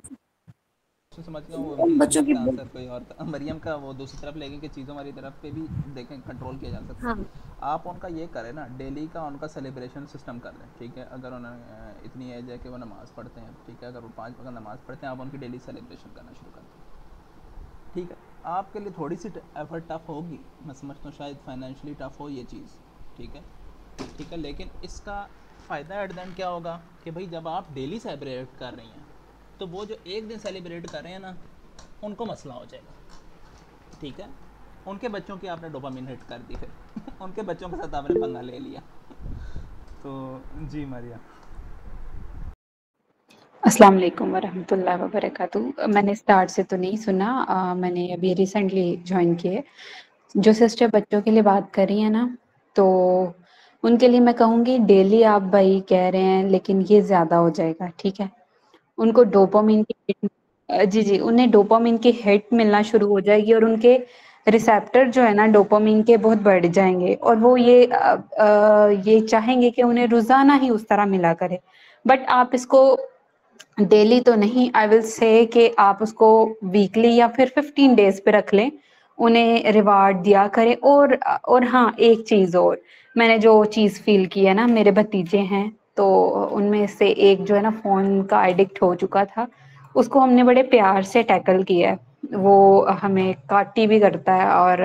तो समझ गया हूँ। उन बच्चों की इसका आंसर कोई और था मरियम का, वो दूसरी तरफ लेकिन कि चीज़ों वाली तरफ पे भी देखें, कंट्रोल किया जा सकता हाँ है। आप उनका ये करें ना, डेली का उनका सेलिब्रेशन सिस्टम कर दें, ठीक है। अगर उन्हें इतनी एज है कि वो नमाज़ पढ़ते हैं, ठीक है, अगर वो 5 वक्त नमाज़ पढ़ते हैं, आप उनकी डेली सेलिब्रेशन करना शुरू कर दें, ठीक है। आपके लिए थोड़ी सी एफर्ट टफ होगी, मैं समझता हूँ शायद फाइनेंशियली टफ हो ये चीज़, ठीक है, ठीक है। लेकिन इसका फ़ायदा एट द एंड क्या होगा कि भाई जब आप डेली सेलिब्रेट कर रही हैं तो वो जो एक दिन सेलिब्रेट कर रहे हैं ना, उनको मसला हो जाएगा, ठीक है। उनके बच्चों की आपने डोपामिन हिट कर दी फिर उनके बच्चों के साथ आपने पंगा ले लिया। तो जी मारिया। अस्सलाम वालेकुम वरहमतुल्लाहि वबरकातुहू। मैंने स्टार्ट से तो नहीं सुना, मैंने अभी रिसेंटली ज्वाइन किए। जो सिस्टर बच्चों के लिए बात कर रही हैं ना, तो उनके लिए मैं कहूँगी डेली आप भाई कह रहे हैं लेकिन ये ज़्यादा हो जाएगा, ठीक है। उनको डोपामिन की हिट, जी जी, उन्हें डोपामिन की हिट मिलना शुरू हो जाएगी और उनके रिसेप्टर जो है ना डोपामिन के बहुत बढ़ जाएंगे और वो ये चाहेंगे कि उन्हें रोज़ाना ही उस तरह मिला करे। बट आप इसको डेली तो नहीं, आई विल से कि आप उसको वीकली या फिर 15 डेज पे रख लें, उन्हें रिवार्ड दिया करें। और हाँ, एक चीज़ और, मैंने जो चीज़ फील की है ना, मेरे भतीजे हैं तो उनमें से एक जो है ना फ़ोन का एडिक्ट हो चुका था, उसको हमने बड़े प्यार से टैकल किया है। वो हमें काटी भी करता है और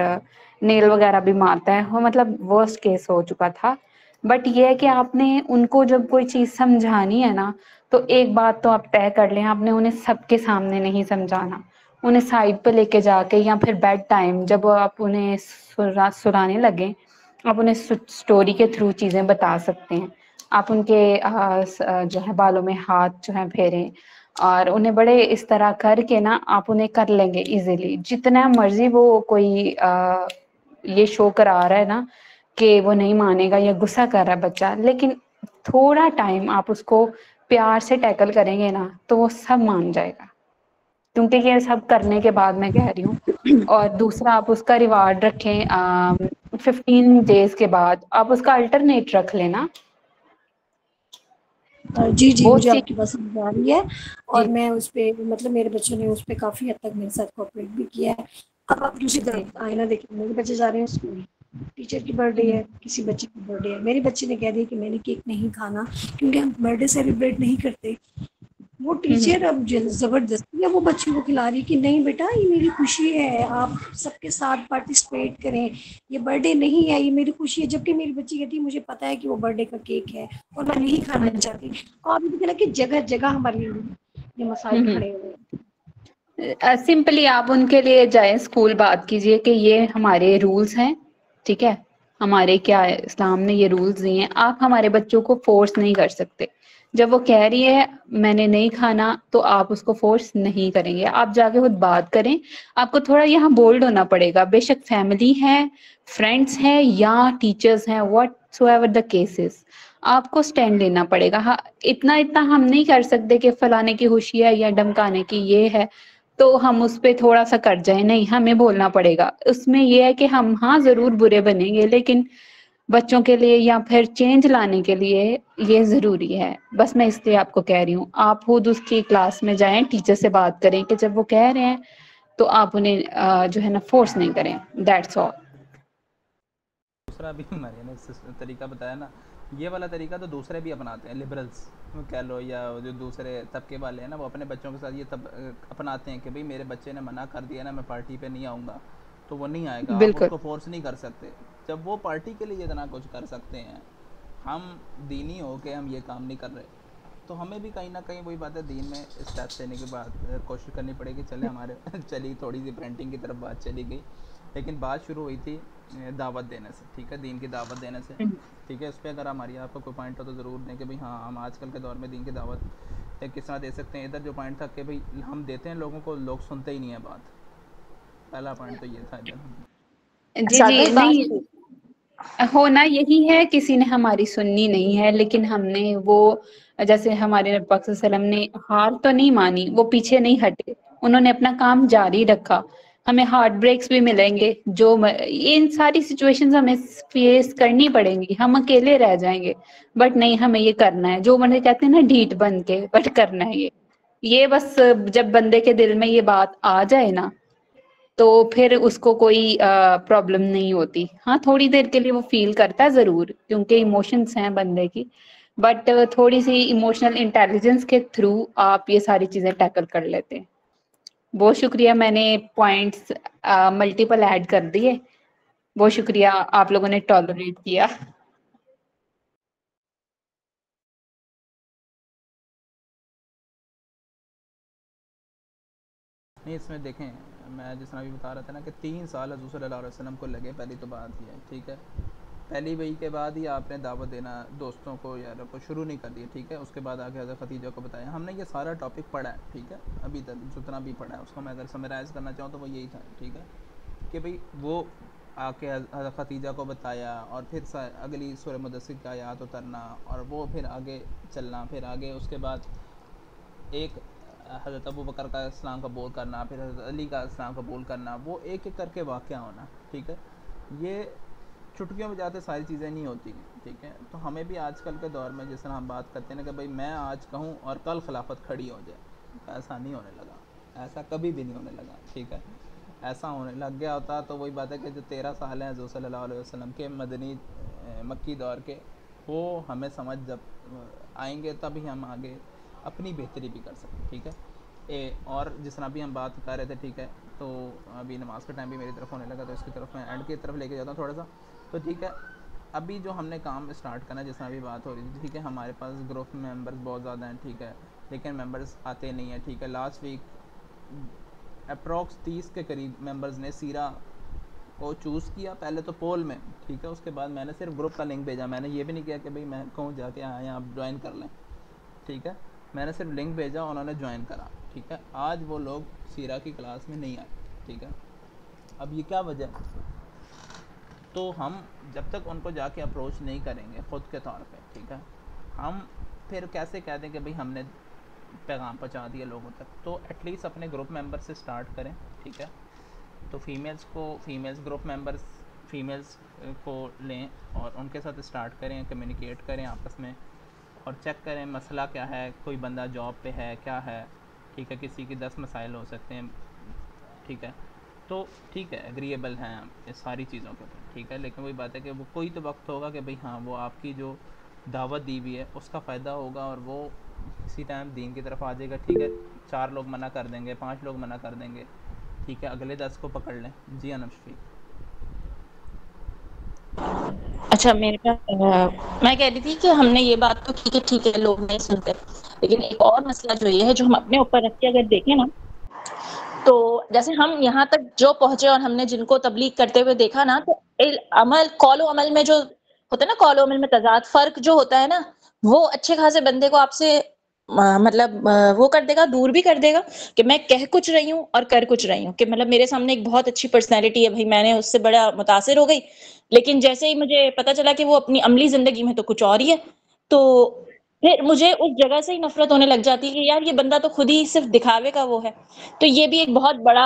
नेल वगैरह भी मारता है, वो मतलब वर्स्ट केस हो चुका था। बट ये है कि आपने उनको जब कोई चीज़ समझानी है ना, तो एक बात तो आप तय कर लें, आपने उन्हें सबके सामने नहीं समझाना। उन्हें साइड पे लेके जाके या फिर बेड टाइम जब आप उन्हें सुलाने लगें, आप उन्हें स्टोरी के थ्रू चीज़ें बता सकते हैं। आप उनके जो है बालों में हाथ जो है फेरें और उन्हें बड़े इस तरह करके ना आप उन्हें कर लेंगे इजीली। जितना मर्जी वो कोई ये शो करा रहा है ना कि वो नहीं मानेगा या गुस्सा कर रहा है बच्चा, लेकिन थोड़ा टाइम आप उसको प्यार से टैकल करेंगे ना तो वो सब मान जाएगा। क्योंकि ये सब करने के बाद मैं कह रही हूँ, और दूसरा आप उसका रिवार्ड रखें 15 डेज के बाद आप उसका अल्टरनेट रख लेना। जी जी, वो मुझे चीज आपकी बात समझ आ रही है और जी मैं उस पे मतलब मेरे बच्चों ने उस पे काफ़ी हद तक मेरे साथ कोऑपरेट भी किया है। अब आप दूसरी जी तरफ आए ना, देखिए मेरे बच्चे जा रहे हैं स्कूल, टीचर की बर्थडे है, किसी बच्चे की बर्थडे है, मेरे बच्चे ने कह दिया कि मैंने केक नहीं खाना क्योंकि हम बर्थडे सेलिब्रेट नहीं करते। वो टीचर अब जबरदस्ती है वो बच्चों को खिला रही है कि नहीं बेटा ये मेरी खुशी है, आप सबके साथ पार्टिसिपेट करें, ये बर्थडे नहीं है, ये मेरी खुशी है। जबकि मेरी बच्ची कहती है मुझे पता है कि वो बर्थडे का केक है और मैं नहीं खाना चाहती। तो आप मुझे लगा कि जगह जगह हमारे ये मसाइल खड़े हुए हैं। सिंपली आप उनके लिए जाएं स्कूल, बात कीजिए कि ये हमारे रूल्स हैं, ठीक है। हमारे क्या है, इस्लाम ने ये रूल्स दिए हैं, आप हमारे बच्चों को फोर्स नहीं कर सकते। जब वो कह रही है मैंने नहीं खाना तो आप उसको फोर्स नहीं करेंगे, आप जाके खुद बात करें। आपको थोड़ा यहाँ बोल्ड होना पड़ेगा, बेशक फैमिली है, फ्रेंड्स हैं या टीचर्स हैं, व्हाटसोएवर द केसेस, आपको स्टैंड लेना पड़ेगा। हाँ, इतना इतना हम नहीं कर सकते कि फलाने की खुशी है या धमकाने की ये है तो हम उस पे थोड़ा सा कट जाए, नहीं, हमें बोलना पड़ेगा। उसमें ये है कि हम हाँ जरूर बुरे बनेंगे लेकिन बच्चों के लिए या फिर चेंज लाने के लिए ये जरूरी है। बस मैं इसलिए आपको कह रही हूँ, आप खुद उसकी क्लास में जाएं, टीचर से बात करें कि जब वो कह रहे हैं तो आप उन्हें जो है ना फोर्स नहीं करें, दैट्स ऑल। दूसरा भी हमारे ने तरीका बताया ना, ये वाला तरीका तो दूसरे भी अपनाते हैं, लिबरल्स कह लो या जो दूसरे तबके वाले हैं ना, वो अपने बच्चों के साथ ये तब अपनाते हैं कि भाई मेरे बच्चे ने मना कर दिया ना मैं पार्टी पे नहीं आऊँगा, तो वो नहीं आएगा, आप बिल्कुल उसको फोर्स नहीं कर सकते। जब वो पार्टी के लिए इतना कुछ कर सकते हैं, हम दीनी हो के हम ये काम नहीं कर रहे, तो हमें भी कहीं ना कहीं वही बात है, दीन में स्टेप्स लेने के बाद कोशिश करनी पड़ेगी। चले हमारे चली थोड़ी सी पेरेंटिंग की तरफ बात चली गई, लेकिन बात शुरू हुई थी दावत देने से, ठीक है, दीन की दावत देने से, ठीक है। इस पर अगर हमारी आपका कोई पॉइंट हो तो ज़रूर दें कि भाई हाँ हम आजकल के दौर में दीन की दावत किस तरह दे सकते हैं। इधर जो पॉइंट था कि भाई हम देते हैं लोगों को, लोग सुनते ही नहीं है बात, पहला पॉइंट तो ये था इधर। जी सादी जी बात नहीं, होना यही है, किसी ने हमारी सुननी नहीं है, लेकिन हमने वो, जैसे हमारे नबी पाक सल्लल्लाहु अलैहि वसल्लम ने हार तो नहीं मानी, वो पीछे नहीं हटे, उन्होंने अपना काम जारी रखा। हमें हार्ट ब्रेक्स भी मिलेंगे, इन सारी सिचुएशंस हमें फेस करनी पड़ेंगी, हम अकेले रह जाएंगे, बट नहीं, हमें ये करना है, जो मैंने कहते हैं ना ढीठ बन के, बट करना है ये बस जब बंदे के दिल में ये बात आ जाए ना, तो फिर उसको कोई प्रॉब्लम नहीं होती। हाँ, थोड़ी देर के लिए वो फील करता है ज़रूर, क्योंकि इमोशंस हैं बंदे की, बट थोड़ी सी इमोशनल इंटेलिजेंस के थ्रू आप ये सारी चीज़ें टैकल कर लेते हैं। बहुत शुक्रिया, मैंने पॉइंट्स मल्टीपल ऐड कर दिए, बहुत शुक्रिया आप लोगों ने टॉलरेट किया। नहीं, इसमें देखें, मैं जिस तरह अभी बता रहा था ना कि 3 साल हज़ूर सल्लल्लाहु अलैहि वसल्लम को लगे, पहली तो बात ये है, ठीक है। पहली वही के बाद ही आपने दावत देना दोस्तों को यारों को शुरू नहीं कर दिया, ठीक है। उसके बाद आगे हज़रत खदीजा को बताया, हमने ये सारा टॉपिक पढ़ा है, ठीक है, अभी तक जितना भी पढ़ा है उसको मैं अगर समराइज़ करना चाहूँ तो वो यही था, ठीक है, कि भाई वो आके हज़रत खदीजा को बताया, और फिर अगली सूरह मुदस्सिर का आयत उतरना, और वो फिर आगे चलना, फिर आगे उसके बाद एक हज़रत अबू बकर का इस्लाम कबूल करना, फिर हज़रत अली का इस्लाम कबूल करना, वो एक एक करके वाक़या होना, ठीक है। ये चुटकियों में जाते सारी चीज़ें नहीं होती, ठीक है। तो हमें भी आजकल के दौर में जिस तरह हम बात करते हैं ना कि भाई मैं आज कहूँ और कल खिलाफत खड़ी हो जाए, ऐसा नहीं होने लगा, ऐसा कभी भी नहीं होने लगा, ठीक है। ऐसा होने लग गया होता तो वही बात है कि जो 13 साल हैं हज़रत सल्लल्लाहु अलैहि वसल्लम के मदनी मक्की दौर के, वो हमें समझ जब आएंगे तभी हम आगे अपनी बेहतरी भी कर सकते, ठीक है। और जिस तरह अभी हम बात कर रहे थे, ठीक है, तो अभी नमाज का टाइम भी मेरी तरफ होने लगा, तो इसकी तरफ मैं एंड की तरफ लेके जाता हूँ थोड़ा सा, तो ठीक है। अभी जो हमने काम स्टार्ट करना, जिस तरह अभी बात हो रही थी, ठीक है, हमारे पास ग्रुप मेंबर्स बहुत ज़्यादा हैं, ठीक है, लेकिन मेंबर्स आते नहीं हैं, ठीक है। लास्ट वीक अप्रॉक्स 30 के करीब मेंबर्स ने सीरा को चूज़ किया, पहले तो पोल में, ठीक है, उसके बाद मैंने सिर्फ ग्रुप का लिंक भेजा, मैंने ये भी नहीं किया कि भाई मैं कहूँ जाके आए आप ज्वाइन कर लें, ठीक है। मैंने सिर्फ लिंक भेजा, उन्होंने ज्वाइन करा, ठीक है। आज वो लोग सीरा की क्लास में नहीं आए, ठीक है। अब ये क्या वजह है? तो हम जब तक उनको जाके अप्रोच नहीं करेंगे ख़ुद के तौर पे, ठीक है, हम फिर कैसे कह दें कि भाई हमने पैगाम पहुंचा दिया लोगों तक। तो एटलीस्ट अपने ग्रुप मेंबर से स्टार्ट करें, ठीक है। तो फीमेल्स ग्रुप मेंबर्स फीमेल्स को लें और उनके साथ स्टार्ट करें, कम्युनिकेट करें आपस में, और चेक करें मसला क्या है, कोई बंदा जॉब पे है क्या है, ठीक है, किसी की 10 मसाइल हो सकते हैं, ठीक है। तो ठीक है, एग्रीएबल हैं हम इस सारी चीज़ों के ऊपर, ठीक है, लेकिन वही बात है कि वो कोई तो वक्त होगा कि भाई हाँ वो आपकी जो दावत दी हुई है उसका फ़ायदा होगा और वो किसी टाइम दीन की तरफ आ जाएगा, ठीक है। 4 लोग मना कर देंगे, 5 लोग मना कर देंगे, ठीक है, अगले 10 को पकड़ लें। जी अनम शफीक। अच्छा, मेरे पास मैं कह रही थी कि हमने ये बात तो ठीक है लोग नहीं सुनते, लेकिन एक और मसला जो ये है, जो हम अपने ऊपर रख के अगर देखें ना, तो जैसे हम यहाँ तक जो पहुंचे और हमने जिनको तबलीग करते हुए देखा ना, तो अमल कौलो अमल में जो होता है ना, कौलो अमल में तजाद फर्क जो होता है ना, वो अच्छे खासे बंदे को आपसे मतलब वो कर देगा, दूर भी कर देगा कि मैं कह कुछ रही हूँ और कर कुछ रही हूँ, कि मतलब मेरे सामने एक बहुत अच्छी पर्सनैलिटी है भाई, मैंने उससे बड़ा मुतासिर हो गई, लेकिन जैसे ही मुझे पता चला कि वो अपनी अमली जिंदगी में तो कुछ और ही है, तो फिर मुझे उस जगह से ही नफरत होने लग जाती है कि यार ये बंदा तो खुद ही सिर्फ दिखावे का वो है। तो ये भी एक बहुत बड़ा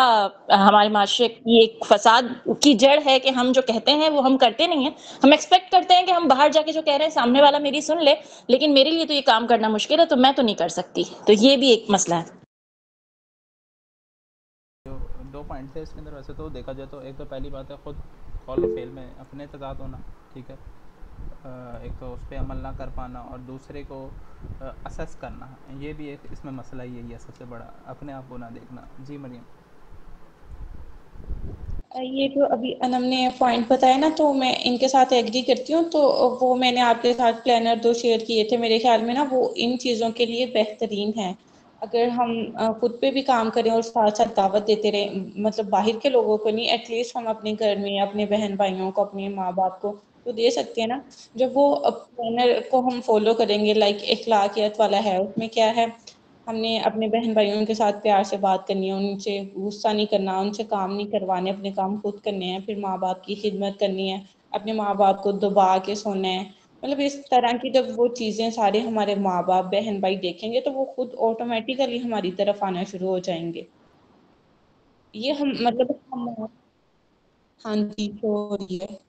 हमारे माशरे की एक फसाद की जड़ है कि हम जो कहते हैं वो हम करते नहीं है। हम एक्सपेक्ट करते हैं कि हम बाहर जाके जो कह रहे हैं सामने वाला मेरी सुन ले, लेकिन मेरे लिए तो ये काम करना मुश्किल है, तो मैं तो नहीं कर सकती। तो ये भी एक मसला है। जो 2 पॉइंट थे इसके अंदर, वैसे तो देखा जाए तो एक तो पहली बात है खुद कॉल और फेल में अपने तजाद होना, ठीक है। एक तो उस पर अमल ना कर पाना और दूसरे को असेस करना, ये भी एक इसमें मसला यही है सबसे बड़ा, अपने आप को ना देखना। जी मरियम। ये जो अभी अनम ने पॉइंट बताया ना, तो मैं इनके साथ एग्री करती हूँ। तो वो मैंने आपके साथ प्लानर 2 शेयर किए थे, मेरे ख्याल में ना वो इन चीज़ों के लिए बेहतरीन है। अगर हम खुद पे भी काम करें और साथ साथ दावत देते रहें, मतलब बाहर के लोगों को नहीं, एटलीस्ट हम अपने घर में अपने बहन भाइयों को, अपने माँ बाप को तो दे सकते हैं ना। जब वो प्लानर को हम फॉलो करेंगे, लाइक अखलाकियत वाला है, उसमें क्या है, हमने अपने बहन भाइयों के साथ प्यार से बात करनी है, उनसे गुस्सा नहीं करना, उनसे काम नहीं करवाने, अपने काम खुद करने हैं, फिर माँ बाप की खिदमत करनी है, अपने माँ बाप को दबा के सोना है। मतलब इस तरह की जब वो चीजें सारे हमारे माँ बाप बहन भाई देखेंगे, तो वो खुद ऑटोमेटिकली हमारी तरफ आना शुरू हो जाएंगे। ये हम मतलब हम। हाँ जी, हो रही है।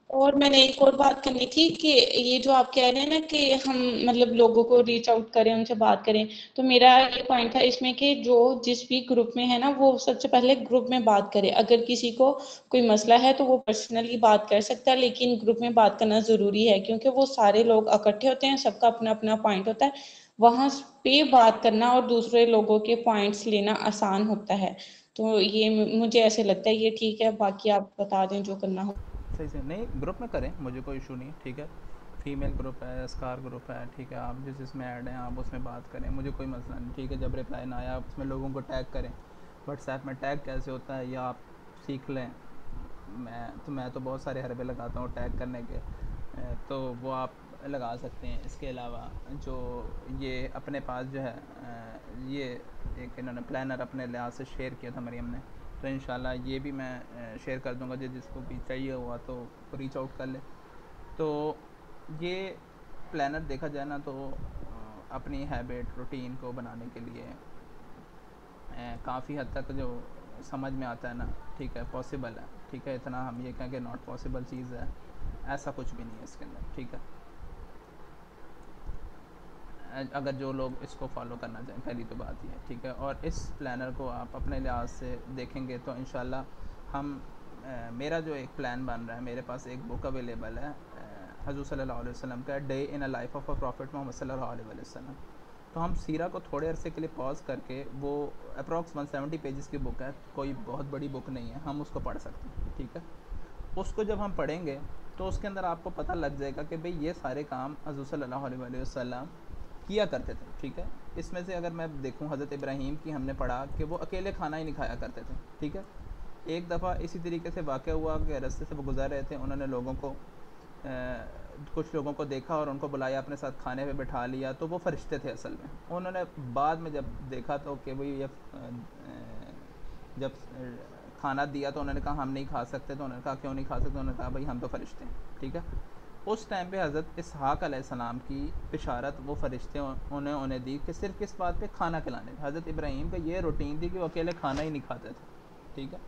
और मैंने एक और बात करनी थी कि ये जो आप कह रहे हैं ना कि हम मतलब लोगों को रीच आउट करें, उनसे बात करें, तो मेरा ये पॉइंट था इसमें कि जो जिस भी ग्रुप में है ना, वो सबसे पहले ग्रुप में बात करे। अगर किसी को कोई मसला है तो वो पर्सनली बात कर सकता है, लेकिन ग्रुप में बात करना ज़रूरी है, क्योंकि वो सारे लोग इकट्ठे होते हैं, सबका अपना अपना पॉइंट होता है। वहाँ पे बात करना और दूसरे लोगों के पॉइंट्स लेना आसान होता है। तो ये मुझे ऐसे लगता है, ये ठीक है। बाकी आप बता दें जो करना हो। सही से नहीं, ग्रुप में करें, मुझे कोई इशू नहीं, ठीक है। फीमेल ग्रुप है, स्कार ग्रुप है, ठीक है, आप जिसमें ऐड हैं आप उसमें बात करें, मुझे कोई मसला नहीं, ठीक है। जब रिप्लाई ना आया आप उसमें लोगों को टैग करें। व्हाट्सएप में टैग कैसे होता है या आप सीख लें। मैं तो बहुत सारे हरबे लगाता हूँ टैग करने के, तो वो आप लगा सकते हैं। इसके अलावा जो ये अपने पास जो है ये एक इन्होंने प्लानर अपने लिहाज से शेयर किया था मरियम ने, तो इंशाल्लाह ये भी मैं शेयर कर दूंगा, जिसको भी चाहिए हुआ तो रीच आउट कर ले। तो ये प्लानर देखा जाए ना तो अपनी हैबिट रूटीन को बनाने के लिए काफ़ी हद तक जो समझ में आता है ना, ठीक है, पॉसिबल है, ठीक है। इतना हम ये कहें कि नॉट पॉसिबल चीज़ है, ऐसा कुछ भी नहीं है इसके अंदर, ठीक है। अगर जो लोग इसको फॉलो करना चाहें, पहली तो बात ये है, ठीक है। और इस प्लानर को आप अपने लिहाज से देखेंगे तो इंशाल्लाह हम मेरा जो एक प्लान बन रहा है, मेरे पास एक बुक अवेलेबल है हज़रत सल्लल्लाहु अलैहि वसल्लम का, day in a life of a prophet Muhammad सल्लल्लाहु अलैहि वसल्लम। तो हम सीरा को थोड़े अरसे के लिए पॉज करके, वो अप्रॉक्स 170 पेजेस की बुक है, कोई बहुत बड़ी बुक नहीं है, हम उसको पढ़ सकते हैं, ठीक है। उसको जब हम पढ़ेंगे तो उसके अंदर आपको पता लग जाएगा कि भाई ये सारे काम हज़रत सल्लल्लाहु अलैहि वसल्लम किया करते थे, ठीक है। इसमें से अगर मैं देखूं, हज़रत इब्राहीम की हमने पढ़ा कि वो अकेले खाना ही नहीं खाया करते थे, ठीक है। एक दफ़ा इसी तरीके से वाक़या हुआ कि रास्ते से वो गुजर रहे थे, उन्होंने लोगों को कुछ लोगों को देखा और उनको बुलाया, अपने साथ खाने पे बिठा लिया, तो वो फरिश्ते थे असल में। उन्होंने बाद में जब देखा तो कि भाई ये जब खाना दिया तो उन्होंने कहा हम नहीं खा सकते, तो उन्होंने कहा क्यों नहीं खा सकते, उन्होंने कहा भाई हम तो फरिश्ते हैं, ठीक है। उस टाइम पे हज़रत इसहाक़ अलैहिस्सलाम की बिशारत वो फरिश्ते उन्हें दी कि सिर्फ किस बात पे, खाना खिलाने पे। हज़रत इब्राहीम का ये रूटीन थी कि वो अकेले खाना ही नहीं खाते थे, ठीक है।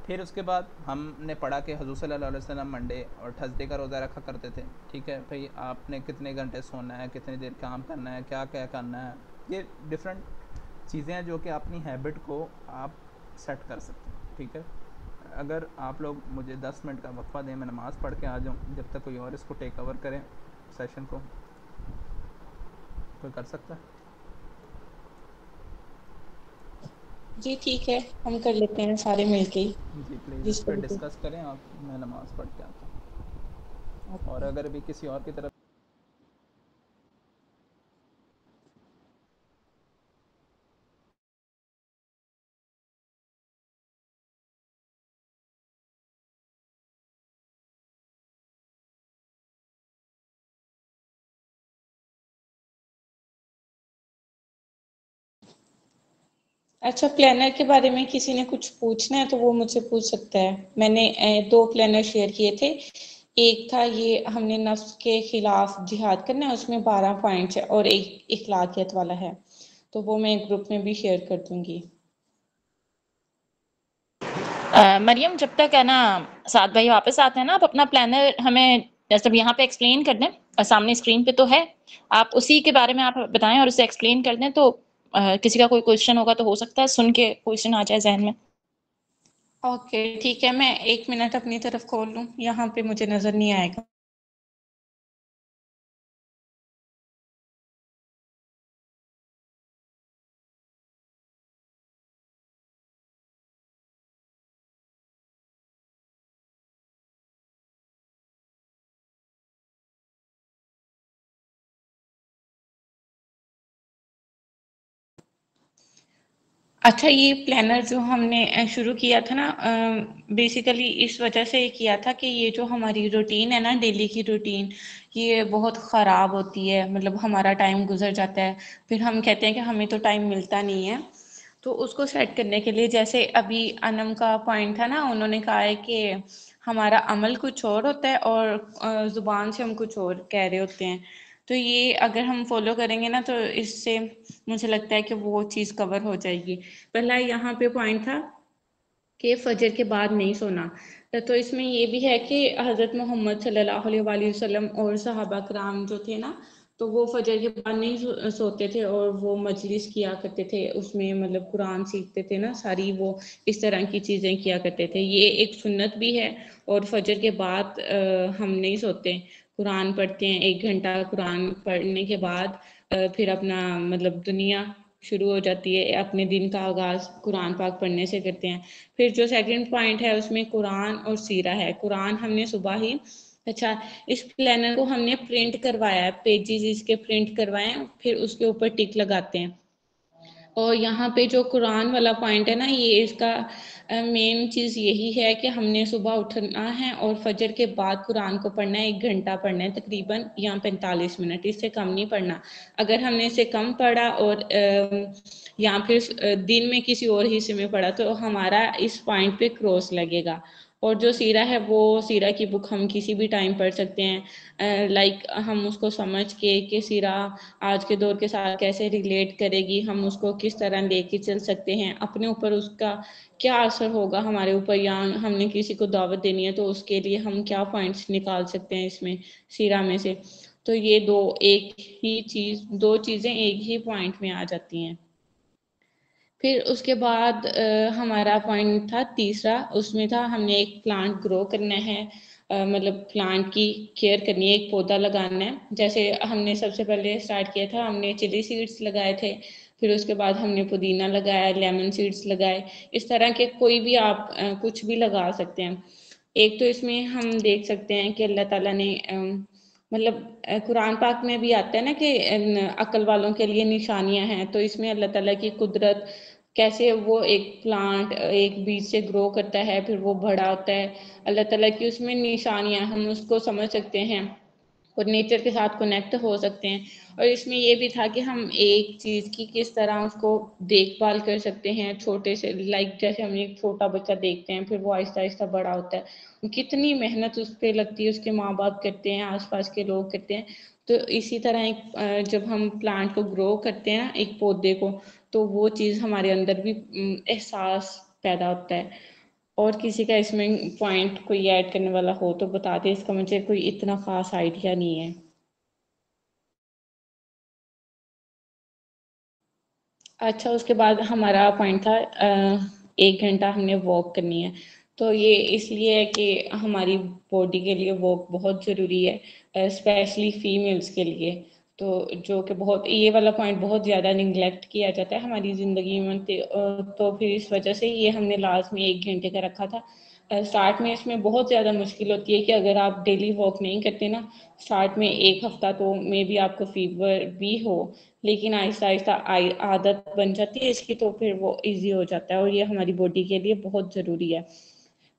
फिर उसके बाद हमने पढ़ा कि हुज़ूर सल्लल्लाहु अलैहि वसल्लम मंडे और थर्सडे का रोज़ा रखा करते थे, ठीक है। भाई आपने कितने घंटे सोना है, कितनी देर काम करना है, क्या क्या करना है, ये डिफरेंट चीज़ें हैं जो कि अपनी हैबिट को आप सेट कर सकते हैं, ठीक है। अगर आप लोग मुझे 10 मिनट का वक्फा दें, मैं नमाज़ पढ़ के आ जाऊँ, जब तक कोई और इसको टेक ओवर करें सेशन को, कोई कर सकता है? जी ठीक है, हम कर लेते हैं सारे मिलके ही। जी प्लीज़ इस जिस पर तरीके डिस्कस करें आप, मैं नमाज़ पढ़ के आता हूँ। और अगर भी किसी और की तरफ अच्छा, प्लानर के बारे में किसी ने कुछ पूछना है तो वो मुझसे पूछ सकता है। मैंने 2 प्लानर शेयर किए थे। एक था ये हमने नफ्स के खिलाफ जिहाद करना है, उसमें 12 पॉइंट्स है, और एक इखलाकियत वाला है, तो वो मैं ग्रुप में भी शेयर कर दूंगी। मरियम, जब तक है ना साथ भाई वापस आते हैं ना, आप अपना प्लानर हमें जब यहाँ पे एक्सप्लेन कर दें, सामने स्क्रीन पे तो है, आप उसी के बारे में आप बताएं और उसे एक्सप्लेन कर दें, तो किसी का कोई क्वेश्चन होगा तो हो सकता है सुन के क्वेश्चन आ जाए जहन में। ओके ठीक है, मैं 1 मिनट अपनी तरफ खोल लूँ, यहाँ पे मुझे नजर नहीं आएगा। अच्छा, ये प्लानर जो हमने शुरू किया था ना, बेसिकली इस वजह से किया था कि ये जो हमारी रूटीन है ना, डेली की रूटीन, ये बहुत ख़राब होती है। मतलब हमारा टाइम गुजर जाता है, फिर हम कहते हैं कि हमें तो टाइम मिलता नहीं है। तो उसको सेट करने के लिए, जैसे अभी अनम का पॉइंट था ना, उन्होंने कहा है कि हमारा अमल कुछ और होता है और ज़ुबान से हम कुछ और कह रहे होते हैं। तो ये अगर हम फॉलो करेंगे ना, तो इससे मुझे लगता है कि वो चीज़ कवर हो जाएगी। पहला यहाँ पे पॉइंट था कि फजर के बाद नहीं सोना। तो इसमें ये भी है कि हज़रत मोहम्मद सल्लल्लाहु अलैहि वसल्लम और सहाबा कराम जो थे ना, तो वो फजर के बाद नहीं सोते थे और वो मजलिस किया करते थे, उसमें मतलब कुरान सीखते थे ना, सारी वो इस तरह की चीज़ें किया करते थे। ये एक सुन्नत भी है। और फजर के बाद हम नहीं सोते, कुरान पढ़ते हैं 1 घंटा। कुरान पढ़ने के बाद फिर अपना मतलब दुनिया शुरू हो जाती है, अपने दिन का आगाज कुरान पाक पढ़ने से करते हैं। फिर जो सेकंड पॉइंट है उसमें कुरान और सीरा है। कुरान हमने सुबह ही, अच्छा, इस प्लानर को हमने प्रिंट करवाया है, पेजेस इसके प्रिंट करवाए हैं, फिर उसके ऊपर टिक लगाते हैं। और यहाँ पे जो कुरान वाला पॉइंट है ना, ये इसका मेन चीज़ यही है कि हमने सुबह उठना है और फजर के बाद कुरान को पढ़ना है, 1 घंटा पढ़ना है तकरीबन, या 45 मिनट, इससे कम नहीं पढ़ना। अगर हमने इससे कम पढ़ा और या फिर दिन में किसी और हिस्से में पढ़ा, तो हमारा इस पॉइंट पे क्रॉस लगेगा। और जो सीरा है, वो सीरा की बुक हम किसी भी टाइम पढ़ सकते हैं। लाइक हम उसको समझ के कि सीरा आज के दौर के साथ कैसे रिलेट करेगी, हम उसको किस तरह लेके चल सकते हैं, अपने ऊपर उसका क्या असर होगा हमारे ऊपर, या हमने किसी को दावत देनी है तो उसके लिए हम क्या पॉइंट्स निकाल सकते हैं इसमें सीरा में से। तो ये दो चीज़ें एक ही पॉइंट में आ जाती हैं। फिर उसके बाद हमारा पॉइंट था तीसरा, उसमें था हमने एक प्लांट ग्रो करना है, मतलब प्लांट की केयर करनी है, एक पौधा लगाना है। जैसे हमने सबसे पहले स्टार्ट किया था, हमने चिली सीड्स लगाए थे, फिर उसके बाद हमने पुदीना लगाया, लेमन सीड्स लगाए। इस तरह के कोई भी आप कुछ भी लगा सकते हैं। एक तो इसमें हम देख सकते हैं कि अल्लाह ताला ने मतलब कुरान पाक में भी आता है ना कि अक्ल वालों के लिए निशानियां हैं, तो इसमें अल्लाह ताला की कुदरत, कैसे वो एक प्लांट एक बीज से ग्रो करता है, फिर वो बड़ा होता है, अल्लाह ताला की उसमें निशानियां, हम उसको समझ सकते हैं और नेचर के साथ कनेक्ट हो सकते हैं। और इसमें ये भी था कि हम एक चीज़ की किस तरह उसको देखभाल कर सकते हैं, छोटे से, लाइक जैसे हम एक छोटा बच्चा देखते हैं, फिर वो आहिस्ता आहिस्ता बड़ा होता है, कितनी मेहनत उस पर लगती है, उसके माँ बाप करते हैं, आसपास के लोग करते हैं। तो इसी तरह जब हम प्लांट को ग्रो करते हैं, एक पौधे को, तो वो चीज़ हमारे अंदर भी एहसास पैदा होता है। और किसी का इसमें पॉइंट कोई ऐड करने वाला हो तो बता दे, इसका मुझे कोई इतना खास आइडिया नहीं है। अच्छा, उसके बाद हमारा पॉइंट था 1 घंटा हमने वॉक करनी है। तो ये इसलिए है कि हमारी बॉडी के लिए वॉक बहुत ज़रूरी है, स्पेशली फीमेल्स के लिए। तो जो कि बहुत, ये वाला पॉइंट बहुत ज़्यादा निगलेक्ट किया जाता है हमारी ज़िंदगी में। तो फिर इस वजह से ये हमने लास्ट में 1 घंटे का रखा था। स्टार्ट में इसमें बहुत ज़्यादा मुश्किल होती है कि अगर आप डेली वॉक नहीं करते ना, स्टार्ट में 1 हफ्ता तो मे बी आपको फीवर भी हो, लेकिन आहिस्ता आहिस्ता आदत बन जाती है इसकी, तो फिर वो इजी हो जाता है, और ये हमारी बॉडी के लिए बहुत ज़रूरी है।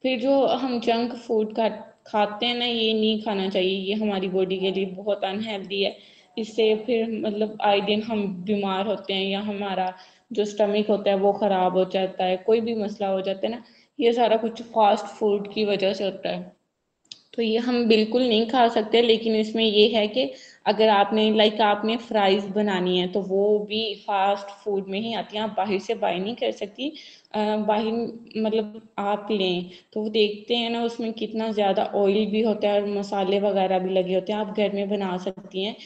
फिर जो हम जंक फूड का खाते हैं ना, ये नहीं खाना चाहिए, ये हमारी बॉडी के लिए बहुत अनहेल्दी है। इससे फिर मतलब आए दिन हम बीमार होते हैं, या हमारा जो स्टमक होता है वो ख़राब हो जाता है, कोई भी मसला हो जाता है ना, ये सारा कुछ फास्ट फूड की वजह से होता है। तो ये हम बिल्कुल नहीं खा सकते, लेकिन इसमें ये है कि अगर आपने आपने फ्राइज बनानी है तो वो भी फास्ट फूड में ही आती हैं, आप बाहर से बाय नहीं कर सकती। बाहर मतलब आप लें तो वो देखते हैं ना उसमें कितना ज़्यादा ऑयल भी होता है और मसाले वगैरह भी लगे होते हैं। आप घर में बना सकती हैं,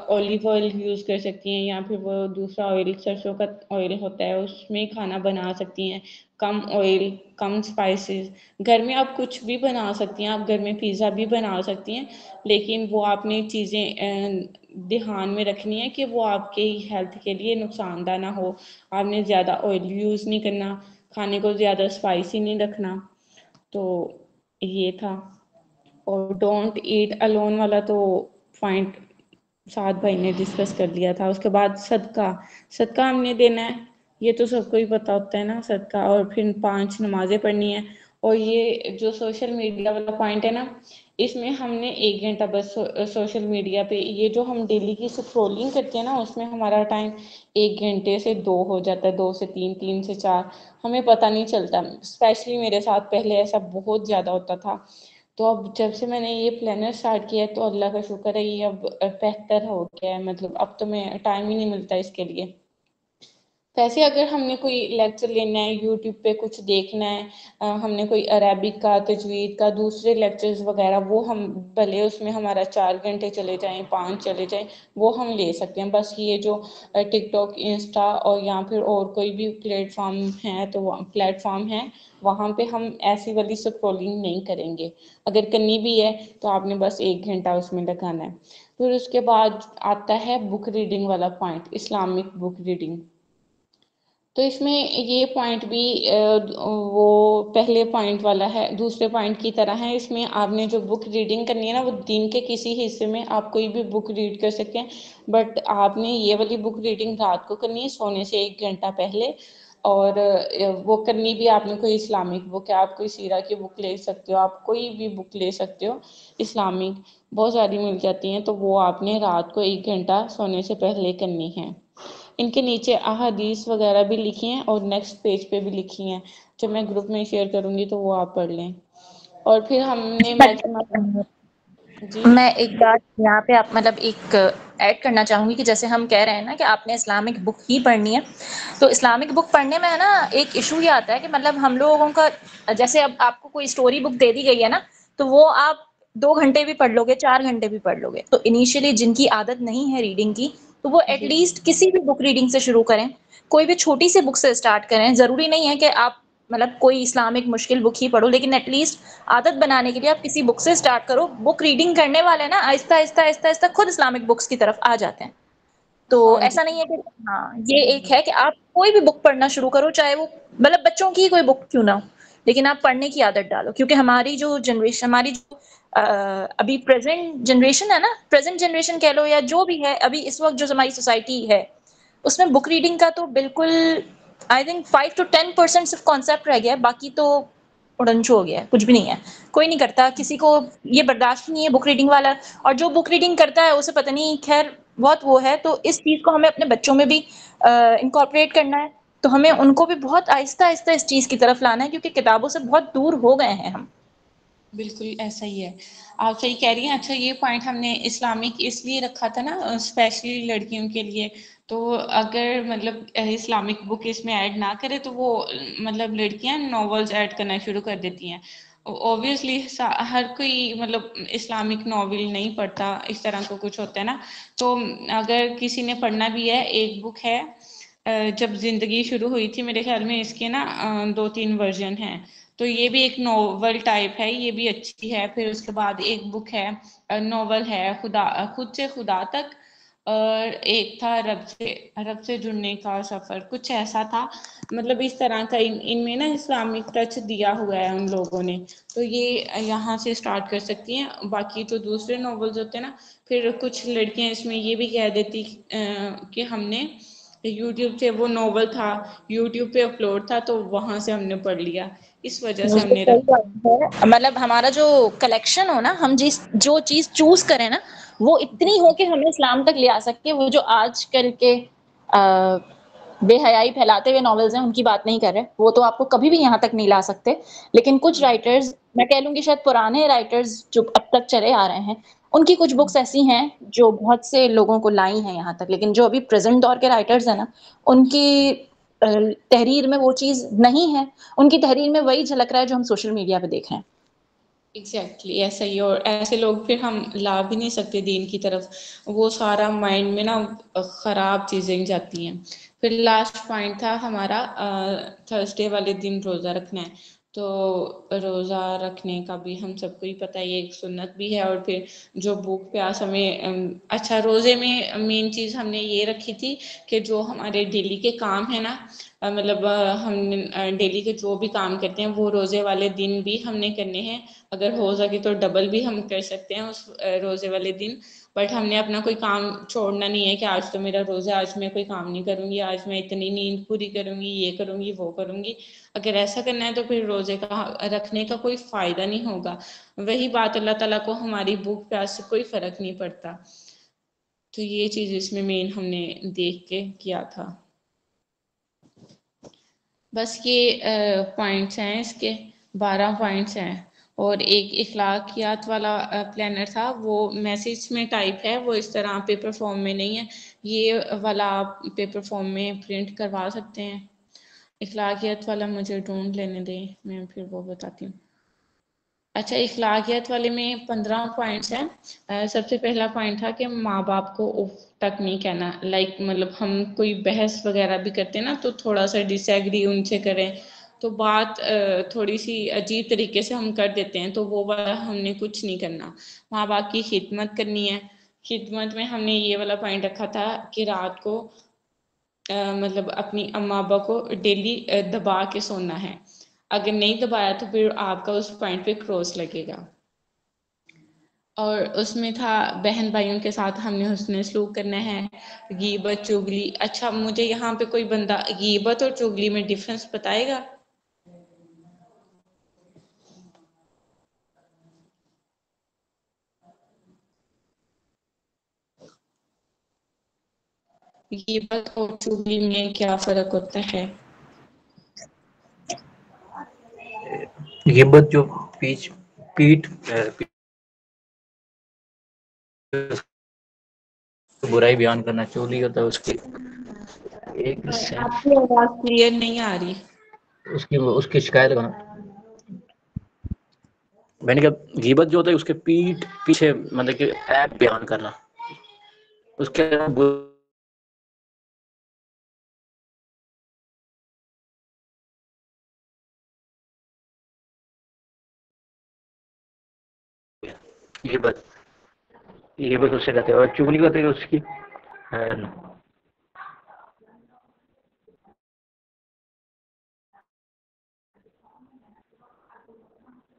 ऑलिव ऑयल यूज़ कर सकती हैं या फिर वो दूसरा ऑयल सरसों का ऑयल होता है उसमें खाना बना सकती हैं। कम ऑयल, कम स्पाइसेस, घर में आप कुछ भी बना सकती हैं। आप घर में पिज़्ज़ा भी बना सकती हैं, लेकिन वो आपने चीज़ें ध्यान में रखनी है कि वो आपके हेल्थ के लिए नुकसानदायक ना हो। आपने ज़्यादा ऑयल यूज़ नहीं करना, खाने को ज़्यादा स्पाइसी नहीं रखना। तो ये था। और डोंट ईट अलोन वाला तो पॉइंट साद भाई ने डिस्कस कर लिया था। उसके बाद सदका, सदका हमने देना है, ये तो सबको ही पता होता है ना सदका। और फिर 5 नमाजें पढ़नी है। और ये जो सोशल मीडिया वाला पॉइंट है ना, इसमें हमने 1 घंटा बस सोशल मीडिया पे, ये जो हम डेली की स्क्रोलिंग करते हैं ना, उसमें हमारा टाइम 1 घंटे से 2 हो जाता है, 2 से 3, 3 से 4, हमें पता नहीं चलता। स्पेशली मेरे साथ पहले ऐसा बहुत ज़्यादा होता था। तो अब जब से मैंने ये प्लानर स्टार्ट किया है तो अल्लाह का शुक्र है ये अब बेहतर हो गया है। मतलब अब तो मैं टाइम ही नहीं मिलता इसके लिए। वैसे अगर हमने कोई लेक्चर लेना है, यूट्यूब पे कुछ देखना है, हमने कोई अरेबिक का, तजवीद का, दूसरे लेक्चर्स वगैरह, वो हम भले उसमें हमारा 4 घंटे चले जाएं, 5 चले जाएं, वो हम ले सकते हैं। बस ये जो टिकटॉक, इंस्टा और या फिर और कोई भी प्लेटफॉर्म है तो प्लेटफॉर्म है, वहाँ पे हम ऐसी वाली स्क्रॉलिंग नहीं करेंगे। अगर करनी भी है तो आपने बस 1 घंटा उसमें लगाना है। फिर उसके बाद आता है बुक रीडिंग वाला पॉइंट, इस्लामिक बुक रीडिंग। तो इसमें ये पॉइंट भी वो पहले पॉइंट वाला है, दूसरे पॉइंट की तरह है। इसमें आपने जो बुक रीडिंग करनी है ना, वो दिन के किसी हिस्से में आप कोई भी बुक रीड कर सकते हैं, बट आपने ये वाली बुक रीडिंग रात को करनी है सोने से 1 घंटा पहले। और वो करनी भी आपने कोई इस्लामिक बुक है, आप कोई सीरा की बुक ले सकते हो, आप कोई भी बुक ले सकते हो इस्लामिक, बहुत सारी मिल जाती हैं। तो वो आपने रात को 1 घंटा सोने से पहले करनी है। इनके नीचे अहादीस वगैरह भी लिखी हैं और नेक्स्ट पेज पे भी लिखी हैं, जो मैं ग्रुप में शेयर करूंगी तो वो आप पढ़ लें। और फिर हमने मैक्सिमम जी मैं एक बात यहाँ पे आप मतलब एक ऐड करना चाहूँगी कि जैसे हम कह रहे हैं ना कि आपने इस्लामिक बुक ही पढ़नी है, तो इस्लामिक बुक पढ़ने में है ना एक इशू ये आता है कि मतलब हम लोगों का, जैसे अब आपको कोई स्टोरी बुक दे दी गई है ना, तो वो आप 2 घंटे भी पढ़ लोगे, 4 घंटे भी पढ़ लोगे। तो इनिशियली जिनकी आदत नहीं है रीडिंग की, तो वो जी एटलीस्ट किसी भी बुक रीडिंग से शुरू करें, कोई भी छोटी सी बुक से स्टार्ट करें। ज़रूरी नहीं है कि आप मतलब कोई इस्लामिक मुश्किल बुक ही पढ़ो, लेकिन एटलीस्ट आदत बनाने के लिए आप किसी बुक से स्टार्ट करो। बुक रीडिंग करने वाले ना आहिस्ता आहिस्ता आहिस्ता आहिस्ता खुद इस्लामिक बुक्स की तरफ आ जाते हैं। तो हाँ जी ऐसा नहीं है कि हाँ, ये एक है कि आप कोई भी बुक पढ़ना शुरू करो, चाहे वो मतलब बच्चों की कोई बुक क्यों ना हो, लेकिन आप पढ़ने की आदत डालो। क्योंकि हमारी जो जनरेशन, हमारी जो अभी प्रेजेंट जनरेशन है ना, प्रेजेंट जनरेशन कह लो या जो भी है, अभी इस वक्त जो हमारी सोसाइटी है, उसमें बुक रीडिंग का तो बिल्कुल आई थिंक 5 to 10% सिर्फ कॉन्सेप्ट रह गया है, बाकी तो उड़नछू हो गया है, कुछ भी नहीं है। कोई नहीं करता, किसी को ये बर्दाश्त नहीं है बुक रीडिंग वाला, और जो बुक रीडिंग करता है उसे पता नहीं, खैर बहुत वो है। तो इस चीज़ को हमें अपने बच्चों में भी इनकॉर्पोरेट करना है। तो हमें उनको भी बहुत आहिस्ता आहिस्ता इस चीज़ की तरफ लाना है, क्योंकि किताबों से बहुत दूर हो गए हैं हम। बिल्कुल ऐसा ही है, आप सही कह रही हैं। अच्छा, ये पॉइंट हमने इस्लामिक इसलिए रखा था ना स्पेशली लड़कियों के लिए। तो अगर मतलब इस्लामिक बुक इसमें ऐड ना करे तो वो मतलब लड़कियां नॉवेल्स ऐड करना शुरू कर देती हैं। ऑब्वियसली हर कोई मतलब इस्लामिक नॉवेल नहीं पढ़ता, इस तरह का कुछ होता है ना। तो अगर किसी ने पढ़ना भी है, एक बुक है जब जिंदगी शुरू हुई थी, मेरे ख्याल में इसके ना 2-3 वर्जन हैं। तो ये भी एक नोवेल टाइप है, ये भी अच्छी है। फिर उसके बाद एक बुक है, नोवेल है, खुद से खुदा तक, और एक था रब से जुड़ने का सफर, कुछ ऐसा था। मतलब इस तरह का इनमें ना इस्लामिक टच दिया हुआ है उन लोगों ने। तो ये यहाँ से स्टार्ट कर सकती हैं। बाकी जो दूसरे नॉवेल्स होते हैं ना, फिर कुछ लड़कियां इसमें ये भी कह देती कि हमने यूट्यूब से, वो नॉवल था यूट्यूब पे अपलोड था तो वहां से हमने पढ़ लिया, इस वजह से हमने सही रखा। बात है। मतलब हमारा जो कलेक्शन हो ना, हम जिस जो चीज चूज करें ना, वो इतनी हो कि हमें इस्लाम तक ले आ सके। वो जो आजकल के बेहयाई फैलाते हुए नॉवेल्स हैं, उनकी बात नहीं कर रहे, वो तो आपको कभी भी यहाँ तक नहीं ला सकते। लेकिन कुछ राइटर्स, मैं कह लूंगी शायद पुराने राइटर्स जो अब तक चले आ रहे हैं, उनकी कुछ बुक्स ऐसी हैं जो बहुत से लोगों को लाई हैं यहाँ तक, लेकिन जो अभी प्रेजेंट दौर के राइटर्स हैं ना, उनकी तहरीर में वो चीज़ नहीं है। उनकी तहरीर में वही झलक रहा है जो हम सोशल मीडिया पे देख रहे हैं। एग्जैक्टली ऐसा ही। और ऐसे लोग फिर हम ला भी नहीं सकते दीन की तरफ, वो सारा माइंड में ना खराब चीजें जाती हैं। फिर लास्ट पॉइंट था हमारा थर्सडे वाले दिन रोजा रखना है। तो रोजा रखने का भी हम सबको ही पता है, ये एक सुन्नत भी है। और फिर जो भूख प्यास हमें अच्छा, रोजे में मेन चीज हमने ये रखी थी कि जो हमारे डेली के काम है ना, मतलब हम डेली के जो भी काम करते हैं वो रोजे वाले दिन भी हमने करने हैं। अगर हो सके तो डबल भी हम कर सकते हैं उस रोजे वाले दिन। बट हमने अपना कोई काम छोड़ना नहीं है कि आज तो मेरा रोजा, आज मैं कोई काम नहीं करूंगी, आज मैं इतनी नींद पूरी करूंगी, ये करूंगी वो करूंगी। अगर ऐसा करना है तो फिर रोजे का रखने का कोई फायदा नहीं होगा। वही बात, अल्लाह ताला को हमारी भूख प्यास से कोई फर्क नहीं पड़ता। तो ये चीज इसमें मेन हमने देख के किया था। बस ये पॉइंट्स हैं इसके, 12 पॉइंट्स हैं। और एक इखलाकियात वाला प्लानर था, वो मैसेज में टाइप है, वो इस तरह पेपर फॉर्म में नहीं है। ये वाला आप पेपर फॉर्म में प्रिंट करवा सकते हैं। इखलाकियात वाला मुझे ढूंढ लेने दें, मैं फिर वो बताती हूँ। अच्छा, इखलाकियात वाले में 15 पॉइंट्स हैं। सबसे पहला पॉइंट था कि माँ बाप को उफ तक नहीं कहना। लाइक मतलब हम कोई बहस वगैरह भी करते हैं ना, तो थोड़ा सा डिसएग्री उनसे करें तो बात थोड़ी सी अजीब तरीके से हम कर देते हैं, तो वो वाला हमने कुछ नहीं करना। माँ बाप की खिदमत करनी है। खिदमत में हमने ये वाला पॉइंट रखा था कि रात को मतलब अपनी अम्मा अब्बा को डेली दबा के सोना है। अगर नहीं दबाया तो फिर आपका उस पॉइंट पे क्रॉस लगेगा। और उसमें था बहन भाइयों के साथ हमने हुस्न सलूक करना है। गीबत चुगली, अच्छा मुझे यहाँ पे कोई बंदा गीबत और चुगली में डिफरेंस बताएगा? गीबत और चुगली में क्या फर्क होता है? गिबत जो पीठ पीठ बुराई बयान करना, चोली होता है उसकी एक आपकी आवाज क्लियर नहीं आ रही। उसकी शिकायत करना। मैंने कहा गिबत जो होता है उसके पीठ पीछे मतलब कि ऐप बयान करना, उसके ये बस उससे कहते हैं। और चुगली कहते हैं उसकी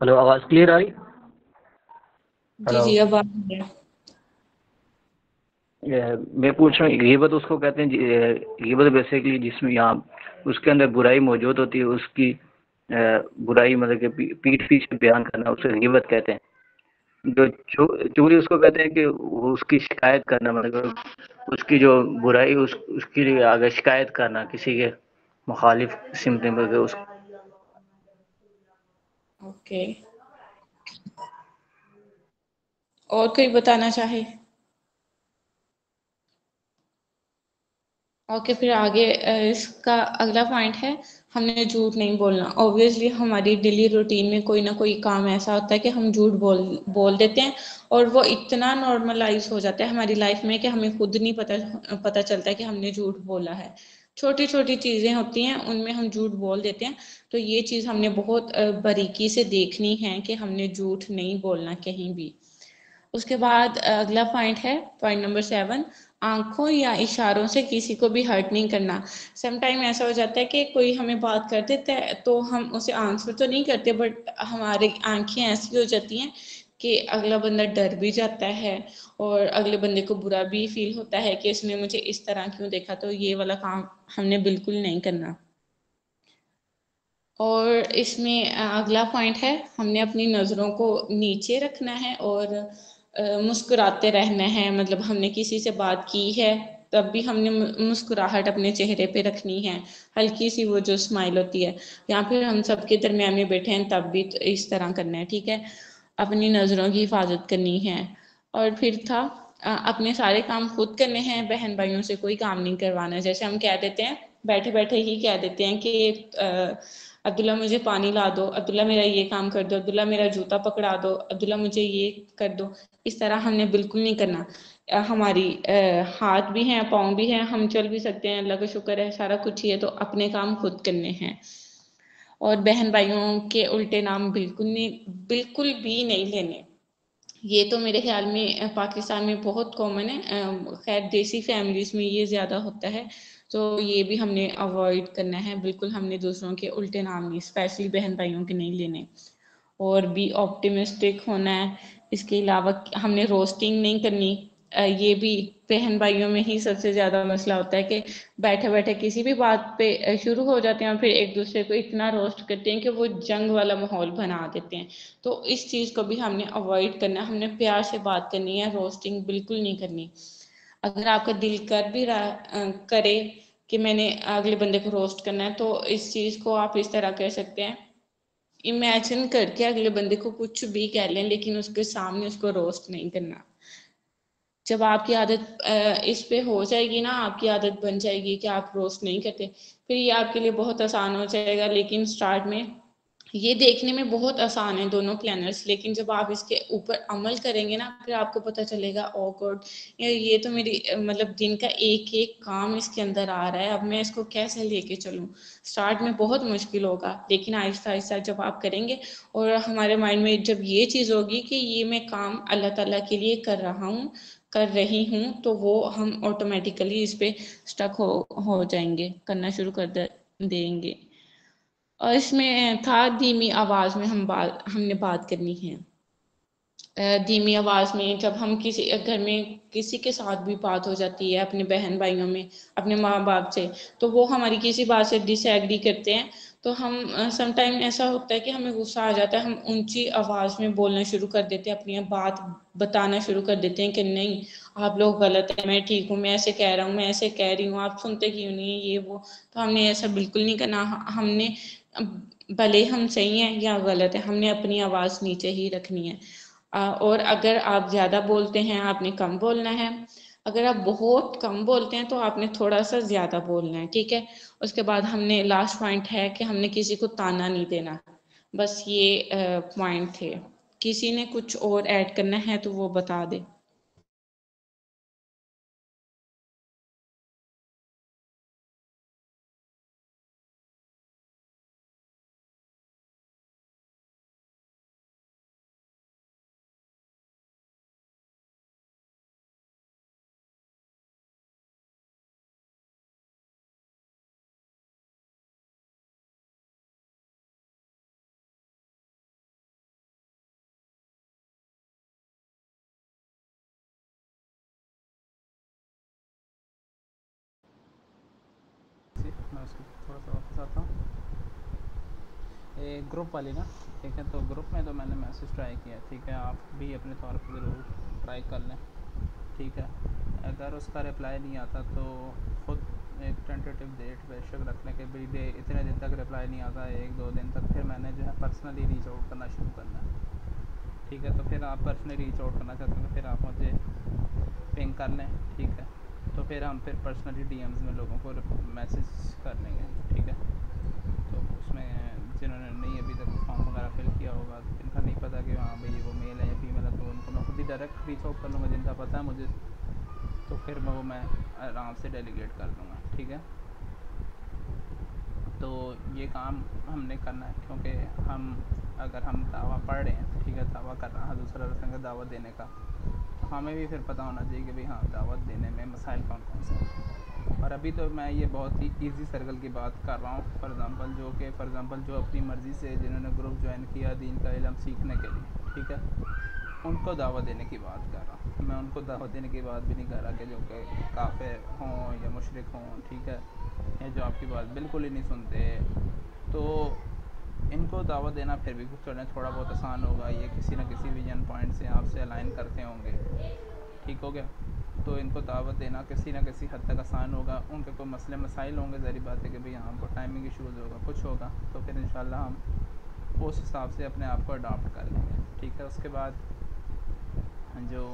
हेलो, आवाज क्लियर आ रही? जी जी, अब आ रही है। मैं पूछ रहा हूँ, गिबत उसको कहते हैं, गिबत बेसिकली जिसमें यहाँ उसके अंदर बुराई मौजूद होती है, उसकी बुराई मतलब कि पीठ पीछे बयान करना, उसे गिबत कहते हैं। जो चुगली उसको कहते हैं कि उसकी शिकायत करना, मतलब उसकी जो बुराई उसके लिए आगे शिकायत करना किसी के मुखालिफ सिमत में उस। ओके, और कोई बताना चाहे? ओके, फिर आगे इसका अगला पॉइंट है, हमने झूठ नहीं बोलना। ऑब्वियसली हमारी डेली रूटीन में कोई ना कोई काम ऐसा होता है कि हम झूठ बोल देते हैं, और वो इतना नॉर्मलाइज हो जाता है हमारी लाइफ में कि हमें खुद नहीं पता चलता है कि हमने झूठ बोला है। छोटी छोटी चीजें होती हैं, उनमें हम झूठ बोल देते हैं। तो ये चीज हमने बहुत बारीकी से देखनी है कि हमने झूठ नहीं बोलना कहीं भी। उसके बाद अगला पॉइंट है, पॉइंट नंबर 7, आंखों या इशारों से किसी को भी हर्ट नहीं करना। समटाइम ऐसा हो जाता है कि कोई हमें बात कर देता है तो हम उसे आंसर तो नहीं करते, बट हमारी आंखें ऐसी हो जाती हैं कि अगला बंदा डर भी जाता है, और अगले बंदे को बुरा भी फील होता है कि इसने मुझे इस तरह क्यों देखा। तो ये वाला काम हमने बिल्कुल नहीं करना। और इसमें अगला पॉइंट है, हमने अपनी नज़रों को नीचे रखना है और मुस्कुराते रहना है। मतलब हमने किसी से बात की है तब भी हमने मुस्कुराहट अपने चेहरे पे रखनी है, हल्की सी वो जो स्माइल होती है। या फिर हम सबके दरमियान में बैठे हैं तब भी तो इस तरह करना है, ठीक है। अपनी नज़रों की हिफाजत करनी है। और फिर था अपने सारे काम खुद करने हैं, बहन भाइयों से कोई काम नहीं करवाना। जैसे हम कह देते हैं, बैठे बैठे ही कह देते हैं कि अब्दुल्ला मुझे पानी ला दो, अब्दुल्ला मेरा ये काम कर दो, अब्दुल्ला मेरा जूता पकड़ा दो, अब्दुल्ला मुझे ये कर दो। इस तरह हमने बिल्कुल नहीं करना। हमारी हाथ भी हैं, पाँव भी हैं, हम चल भी सकते हैं, अल्लाह का शुक्र है, सारा कुछ ही है, तो अपने काम खुद करने हैं। और बहन भाइयों के उल्टे नाम बिल्कुल भी नहीं लेने। ये तो मेरे ख्याल में पाकिस्तान में बहुत कॉमन है, खैर देसी फैमिलीज में ये ज्यादा होता है, तो ये भी हमने अवॉइड करना है। बिल्कुल हमने दूसरों के उल्टे नाम नहीं, स्पेशली बहन भाइयों के नहीं लेने। और भी ऑप्टिमिस्टिक होना है। इसके अलावा हमने रोस्टिंग नहीं करनी। ये भी बहन भाइयों में ही सबसे ज्यादा मसला होता है कि बैठे बैठे किसी भी बात पे शुरू हो जाते हैं और फिर एक दूसरे को इतना रोस्ट करते हैं कि वो जंग वाला माहौल बना देते हैं। तो इस चीज को भी हमने अवॉइड करना है, हमने प्यार से बात करनी है, रोस्टिंग बिल्कुल नहीं करनी। अगर आपका दिल कर भी रहा करे कि मैंने अगले बंदे को रोस्ट करना है, तो इस चीज को आप इस तरह कह सकते हैं, इमेजिन करके अगले बंदे को कुछ भी कह लें, लेकिन उसके सामने उसको रोस्ट नहीं करना। जब आपकी आदत इस पे हो जाएगी ना, आपकी आदत बन जाएगी कि आप रोस्ट नहीं करते, फिर ये आपके लिए बहुत आसान हो जाएगा। लेकिन स्टार्ट में ये देखने में बहुत आसान है दोनों प्लानर्स, लेकिन जब आप इसके ऊपर अमल करेंगे ना, फिर आपको पता चलेगा ओ गॉड, ये तो मेरी मतलब दिन का एक एक काम इसके अंदर आ रहा है, अब मैं इसको कैसे लेके चलूं। स्टार्ट में बहुत मुश्किल होगा, लेकिन आहिस्ता आहिस्ता जब आप करेंगे और हमारे माइंड में जब ये चीज होगी कि ये मैं काम अल्लाह ताला के लिए कर रही हूँ, तो वो हम ऑटोमेटिकली इस पे स्टक हो जाएंगे, करना शुरू देंगे। और इसमें था धीमी आवाज में हमने बात करनी है। धीमी आवाज में जब हम किसी घर में किसी के साथ भी बात हो जाती है, अपने बहन भाइयों में, अपने माँ बाप से, तो वो हमारी किसी बात से डिसएग्री करते हैं, तो हम समटाइम ऐसा होता है कि हमें गुस्सा आ जाता है, हम ऊंची आवाज में बोलना शुरू कर देते हैं, अपनी बात बताना शुरू कर देते हैं कि नहीं आप लोग गलत है, मैं ठीक हूँ, मैं ऐसे कह रहा हूँ, मैं ऐसे कह रही हूँ, आप सुनते क्यों नहीं है, ये वो। तो हमने ऐसा बिल्कुल नहीं करना। हमने भले हम सही हैं या गलत है, हमने अपनी आवाज नीचे ही रखनी है। और अगर आप ज्यादा बोलते हैं, आपने कम बोलना है। अगर आप बहुत कम बोलते हैं, तो आपने थोड़ा सा ज्यादा बोलना है, ठीक है। उसके बाद हमने लास्ट पॉइंट है कि हमने किसी को ताना नहीं देना। बस ये पॉइंट थे। किसी ने कुछ और ऐड करना है तो वो बता दे। मैं उसको थोड़ा सा वापस आता हूँ। ग्रुप वाली ना, ठीक है। तो ग्रुप में तो मैंने मैसेज ट्राई किया, ठीक है। आप भी अपने तौर पर ज़रूर ट्राई कर लें, ठीक है। अगर उसका रिप्लाई नहीं आता तो ख़ुद एक टेंटेटिव डेट बेशक रख लें कि भाई इतने दिन तक रिप्लाई नहीं आता, 1-2 दिन तक, फिर मैंने जो है पर्सनली रीच आउट करना शुरू करना है, ठीक है। तो फिर आप पर्सनली रीच आउट करना चाहते हैं तो फिर आप मुझे पिंग कर लें, ठीक है। तो फिर हम फिर पर्सनली डीएम्स में लोगों को मैसेज कर लेंगे, ठीक है। तो उसमें जिन्होंने नहीं अभी तक फॉर्म वगैरह फिल किया होगा, जिनका नहीं पता कि हाँ भाई वो मेल है या फीमेल है, तो उनको मैं खुद ही डायरेक्ट रीच आउट कर लूँगा। जिनका पता है मुझे, तो फिर मैं आराम से डेलीगेट कर दूँगा, ठीक है। तो ये काम हमने करना है, क्योंकि अगर हम दावा पढ़ रहे हैं, ठीक है, दावा कर रहा है दूसरा रस्म का दावत देने का, तो हमें भी फिर पता होना चाहिए कि भाई हाँ दावत देने में मसाइल कौन कौन से हैं। और अभी तो मैं ये बहुत ही इजी सर्कल की बात कर रहा हूँ, फॉर एग्ज़ाम्पल जो अपनी मर्ज़ी से जिन्होंने ग्रुप ज्वाइन किया दीन का इल्म सीखने के लिए, ठीक है, उनको दावत देने की बात कर रहा हूँ मैं। उनको दावत देने की बात भी नहीं कर रहा कि जो कि काफिर हों या मुशरिक हों, ठीक है, या जो आपकी बात बिल्कुल ही नहीं सुनते, तो इनको दावत देना फिर भी कुछ थोड़ा बहुत आसान होगा। ये किसी न किसी विजन पॉइंट से आपसे अलाइन करते होंगे, ठीक हो गया। तो इनको दावत देना किसी न किसी हद तक आसान होगा। उनके कोई मसले मसाइल होंगे, ज़ाहिर बात है कि भाई हाँ को टाइमिंग इशूज़ होगा, कुछ होगा, तो फिर इंशाल्लाह हम उस हिसाब से अपने आप को अडॉप्ट कर लेंगे, ठीक है। उसके बाद जो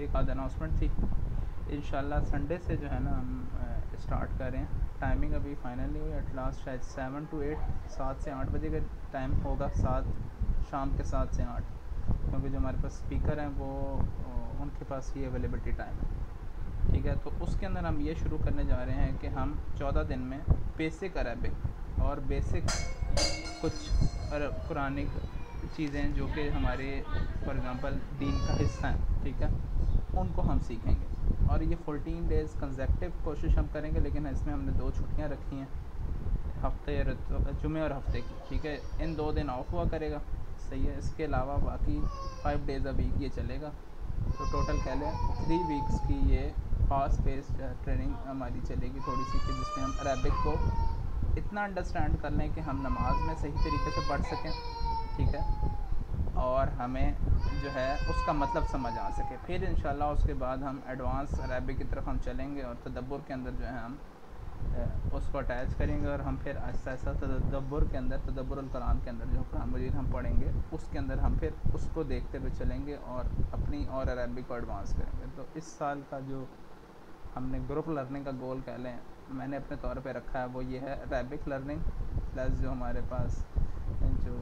एक आध अनाउंसमेंट थी। इंशाल्लाह संडे से जो है ना हम स्टार्ट कर रहे हैं। टाइमिंग अभी फाइनल नहीं हुई, एट लास्ट शायद 7 to 8, 7 से 8 बजे का टाइम होगा, 7 शाम के 7 से 8, क्योंकि जो हमारे पास स्पीकर हैं वो उनके पास ये अवेलेबिलिटी टाइम है, ठीक है। तो उसके अंदर हम ये शुरू करने जा रहे हैं कि हम 14 दिन में बेसिक अरबिक और बेसिक कुछ कुरानिक चीज़ें जो कि हमारे फॉर एग्ज़ाम्पल दीन का हिस्सा हैं, ठीक है, उनको हम सीखेंगे। और ये 14 डेज़ कंसेक्टिव कोशिश हम करेंगे, लेकिन इसमें हमने 2 छुट्टियां रखी हैं, हफ्ते जुमे और हफ्ते की, ठीक है। इन 2 दिन ऑफ हुआ करेगा, सही है। इसके अलावा बाकी 5 डेज़ अ वीक ये चलेगा, तो टोटल कह लें 3 वीक्स की ये फास्ट पेस्ड ट्रेनिंग हमारी चलेगी थोड़ी सी, कि जिसमें हम अरबिक को इतना अंडरस्टैंड कर लें कि हम नमाज में सही तरीके से पढ़ सकें, ठीक है, और हमें जो है उसका मतलब समझ आ सके। फिर इंशाल्लाह उसके बाद हम एडवांस अरबिक की तरफ हम चलेंगे और तदब्बुर के अंदर जो है हम उसको अटैच करेंगे, और हम फिर आहिस्ता आहिस्ता तदब्बुर के अंदर, तदब्बुरुल कुरान के अंदर जो कुरान मजीद हम पढ़ेंगे उसके अंदर हम फिर उसको देखते हुए चलेंगे और अपनी और अरबिक को एडवांस करेंगे। तो इस साल का जो हमने ग्रुप लर्निंग का गोल कह लें मैंने अपने तौर पे रखा है, वो ये है अरबिक लर्निंग प्लस जो हमारे पास जो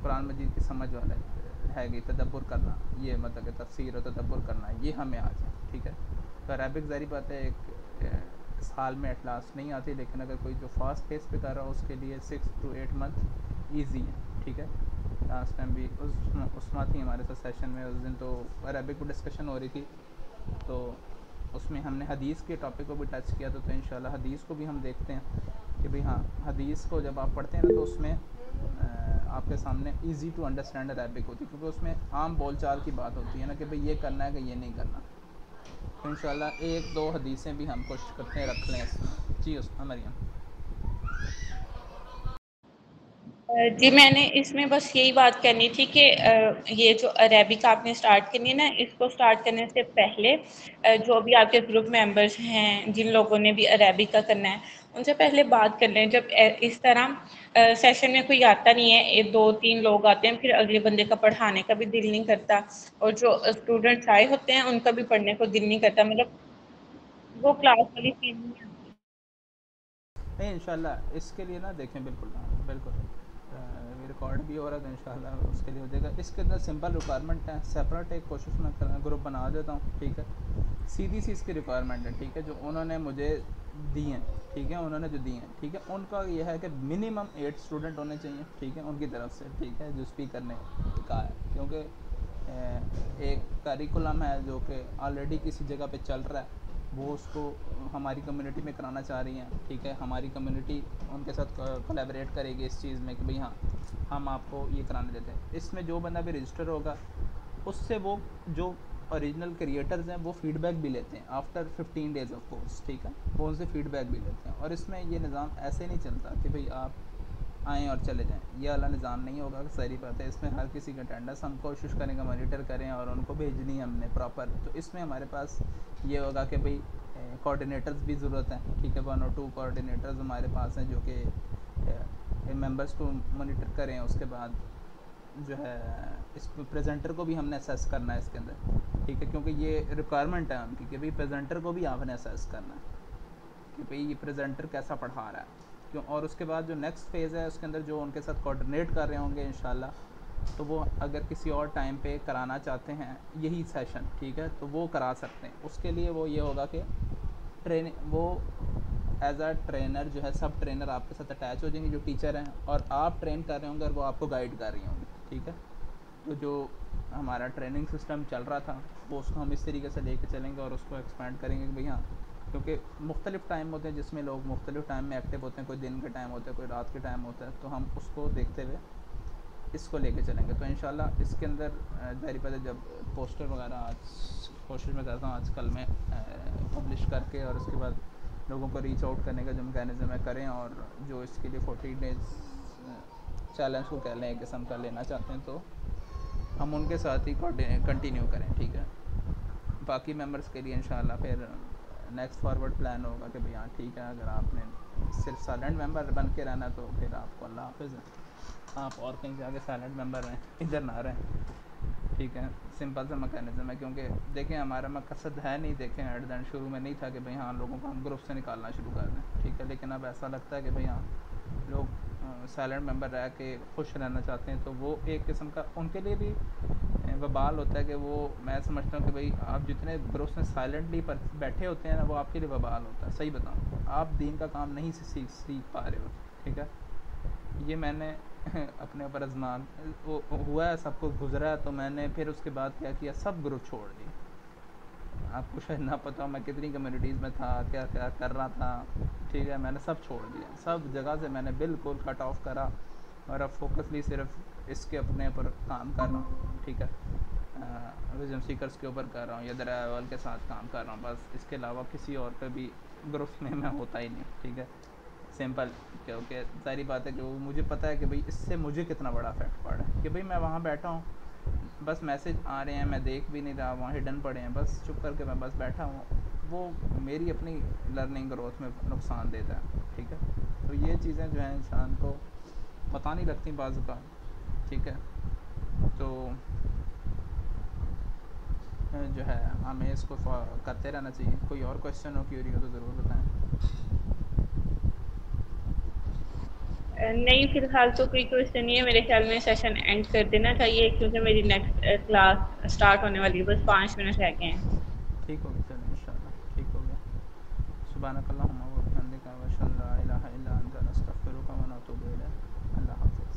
कुरान मजीद की समझ वाला है कि तदब्बुर करना, ये मतलब कि तफसीर और तदब्बुर करना, ये हमें आ जाए, ठीक है। तो अरबिक ज़ाहिर बात है एक साल में एट लास्ट नहीं आती, लेकिन अगर कोई जो फास्ट पेस पे कर रहा हो उसके लिए 6 to 8 मंथ ईजी है, ठीक है। लास्ट टाइम भी उस्मा थी हमारे साथ सेशन में, उस दिन तो अरबिक पर डिस्कशन हो रही थी, तो उसमें हमने हदीस के टॉपिक को भी टच किया था। तो इंशाल्लाह हदीस को भी हम देखते हैं कि भाई हाँ, हदीस को जब आप पढ़ते हैं ना तो उसमें आपके सामने इजी टू अंडरस्टैंड अरबिक होती है, क्योंकि उसमें आम बोलचाल की बात होती है ना कि भाई ये करना है कि ये नहीं करना। तो इंशाल्लाह 1-2 हदीसें भी हम कोशिश करते हैं रख लें इसमें। जी उस्मा मरियम। जी मैंने इसमें बस यही बात करनी थी कि ये जो अरेबिक आपने स्टार्ट करनी है ना, इसको स्टार्ट करने से पहले जो भी आपके ग्रुप मेंबर्स हैं जिन लोगों ने भी अरेबिक का करना है उनसे पहले बात कर लें। जब इस तरह सेशन में कोई आता नहीं है, 2-3 लोग आते हैं, फिर अगले बंदे का पढ़ाने का भी दिल नहीं करता, और जो स्टूडेंट्स आए होते हैं उनका भी पढ़ने को दिल नहीं करता, मतलब वो क्लास वाली फील नहीं आती। नहीं इंशाल्लाह इसके लिए ना देखें, बिल्कुल बिल्कुल रिकॉर्ड भी हो रहा है, तो इंशाल्लाह उसके लिए हो जाएगा। इसके अंदर सिंपल रिक्वायरमेंट है, सेपरेट एक कोशिश मैं ग्रुप बना देता हूँ, ठीक है। सीधी सी इसकी रिक्वायरमेंट है, ठीक है, जो उन्होंने मुझे दी हैं, ठीक है, उन्होंने जो दी हैं, ठीक है, उनका ये है कि मिनिमम 8 स्टूडेंट होने चाहिए, ठीक है, उनकी तरफ से, ठीक है, जो स्पीकर ने कहा है, क्योंकि एक करिकुलम है जो कि ऑलरेडी किसी जगह पे चल रहा है, वो उसको हमारी कम्युनिटी में कराना चाह रही हैं, ठीक है। हमारी कम्युनिटी उनके साथ कोलैबोरेट करेगी इस चीज़ में कि भाई हाँ हम आपको ये कराने देते हैं। इसमें जो बंदा भी रजिस्टर होगा उससे वो जो ओरिजिनल क्रिएटर्स हैं वो फीडबैक भी लेते हैं आफ्टर 15 डेज़ ऑफ कोर्स, ठीक है, वो उनसे फीडबैक भी लेते हैं। और इसमें ये निज़ाम ऐसे नहीं चलता कि भाई आप आएँ और चले जाएँ, ये वाला निज़ाम नहीं होगा, सारी बात है। इसमें हर किसी का अटेंडेंस हम कोशिश करेंगे मॉनिटर करें और उनको भेजनी है हमने प्रॉपर। तो इसमें हमारे पास ये होगा कि भाई कोऑर्डिनेटर्स भी ज़रूरत है, ठीक है, 1 or 2 कोऑर्डिनेटर्स हमारे पास हैं जो कि मेंबर्स को मॉनिटर करें। उसके बाद जो है इस प्रेजेंटर को भी हमने असेस करना है इसके अंदर, ठीक है, क्योंकि ये रिक्वायरमेंट है उनकी कि भाई प्रेजेंटर को भी आपने असेस करना है कि भाई ये प्रेजेंटर कैसा पढ़ा रहा है, क्यों। और उसके बाद जो नेक्स्ट फेज़ है उसके अंदर जो उनके साथ कोऑर्डिनेट कर रहे होंगे इंशाल्लाह, तो वो अगर किसी और टाइम पे कराना चाहते हैं यही सेशन, ठीक है, तो वो करा सकते हैं। उसके लिए वो ये होगा कि वो एज अ ट्रेनर जो है, सब ट्रेनर आपके साथ अटैच हो जाएंगे जो टीचर हैं, और आप ट्रेन कर रहे होंगे और वो आपको गाइड कर रही होंगी, ठीक है। तो जो हमारा ट्रेनिंग सिस्टम चल रहा था वो उसको हम इस तरीके से लेके चलेंगे और उसको एक्सपेंड करेंगे कि भाई हाँ, क्योंकि मुख्तलिफ़ टाइम होते हैं जिसमें लोग मुख्तलिफ़ टाइम में एक्टिव होते हैं, कोई दिन के टाइम होता है, कोई रात के टाइम होता है, तो हम उसको देखते हुए इसको लेके चलेंगे। तो इंशाल्लाह इसके अंदर जारी पता जब पोस्टर वगैरह आज कोशिश में करता हूँ आजकल मैं पब्लिश करके, और उसके बाद लोगों को रीच आउट करने का जो मैकेनिज़्म है करें, और जो इसके लिए 40 डेज़ चैलेंज को कह लें किस्म का लेना चाहते हैं तो हम उनके साथ ही कंटिन्यू करें, ठीक है। बाकी मेंबर्स के लिए इंशाल्लाह फिर नेक्स्ट फॉरवर्ड प्लान होगा कि भाई हाँ ठीक है, अगर आपने सिर्फ साइलेंट मेंबर बन के रहना तो फिर आपको अल्लाह हाफ़िज़ है, आप और कहीं जाके साइलेंट मेंबर रहें, इधर ना रहें, ठीक है, सिंपल सा मैकेनिज्म है, क्योंकि देखें हमारा मकसद है नहीं, देखें एट द एंड शुरू में नहीं था कि भाई हाँ लोगों को हम ग्रुप से निकालना शुरू कर दें, ठीक है, लेकिन अब ऐसा लगता है कि भाई हाँ लोग साइलेंट मेंबर रह के खुश रहना चाहते हैं, तो वो एक किस्म का उनके लिए भी वबाल होता है कि वो, मैं समझता हूँ कि भाई आप जितने ग्रुप्स में साइलेंटली पर बैठे होते हैं ना, वो आपके लिए वबाल होता है। सही बताऊँ, आप दीन का काम नहीं सीख पा रहे हो, ठीक है, ये मैंने अपने ऊपर आजमान हुआ है, सब कुछ गुजरा है, तो मैंने फिर उसके बाद क्या किया, सब ग्रुप छोड़ दिए। आपको शायद ना पता हो मैं कितनी कम्युनिटीज़ में था, क्या क्या कर रहा था, ठीक है, मैंने सब छोड़ दिया, सब जगह से मैंने बिल्कुल कट ऑफ करा, और अब फोकसली सिर्फ इसके अपने ऊपर काम कर रहा हूँ, ठीक है, विजन सीकर्स के ऊपर कर रहा हूँ या दरावल के साथ काम कर रहा हूँ, बस इसके अलावा किसी और पे भी ग्रुप में मैं होता ही नहीं, ठीक है, सिंपल, क्योंकि सारी बात है कि वो मुझे पता है कि भाई इससे मुझे कितना बड़ा इफेक्ट पड़ा है, कि भाई मैं वहाँ बैठा हूँ, बस मैसेज आ रहे हैं, मैं देख भी नहीं रहा, वहाँ हिडन पड़े हैं, बस चुप करके मैं बस बैठा हूँ, वो मेरी अपनी लर्निंग ग्रोथ में नुकसान देता है, ठीक है, तो ये चीज़ें जो हैं इंसान को पता नहीं लगती बाज़ का, ठीक है, तो जो है हमें इसको करते रहना चाहिए। कोई और क्वेश्चन हो, क्यूरी हो तो ज़रूर बताएं। नहीं, फिलहाल तो कोई क्वेश्चन नहीं है, मेरे ख्याल में सेशन एंड कर देना चाहिए, क्योंकि मेरी नेक्स्ट क्लास स्टार्ट होने वाली है, बस 5 मिनट रह गए हैं। ठीक हो गया, चलो इंशाल्लाह ठीक हो गया। सुब्हानकल्लाहुम्मा व बिहम्दिका व अशहदु अल्ला इलाहा इल्ला अंता नस्तगफिरुका व नतूबु इलैक। अल्लाह हाफ़िज़।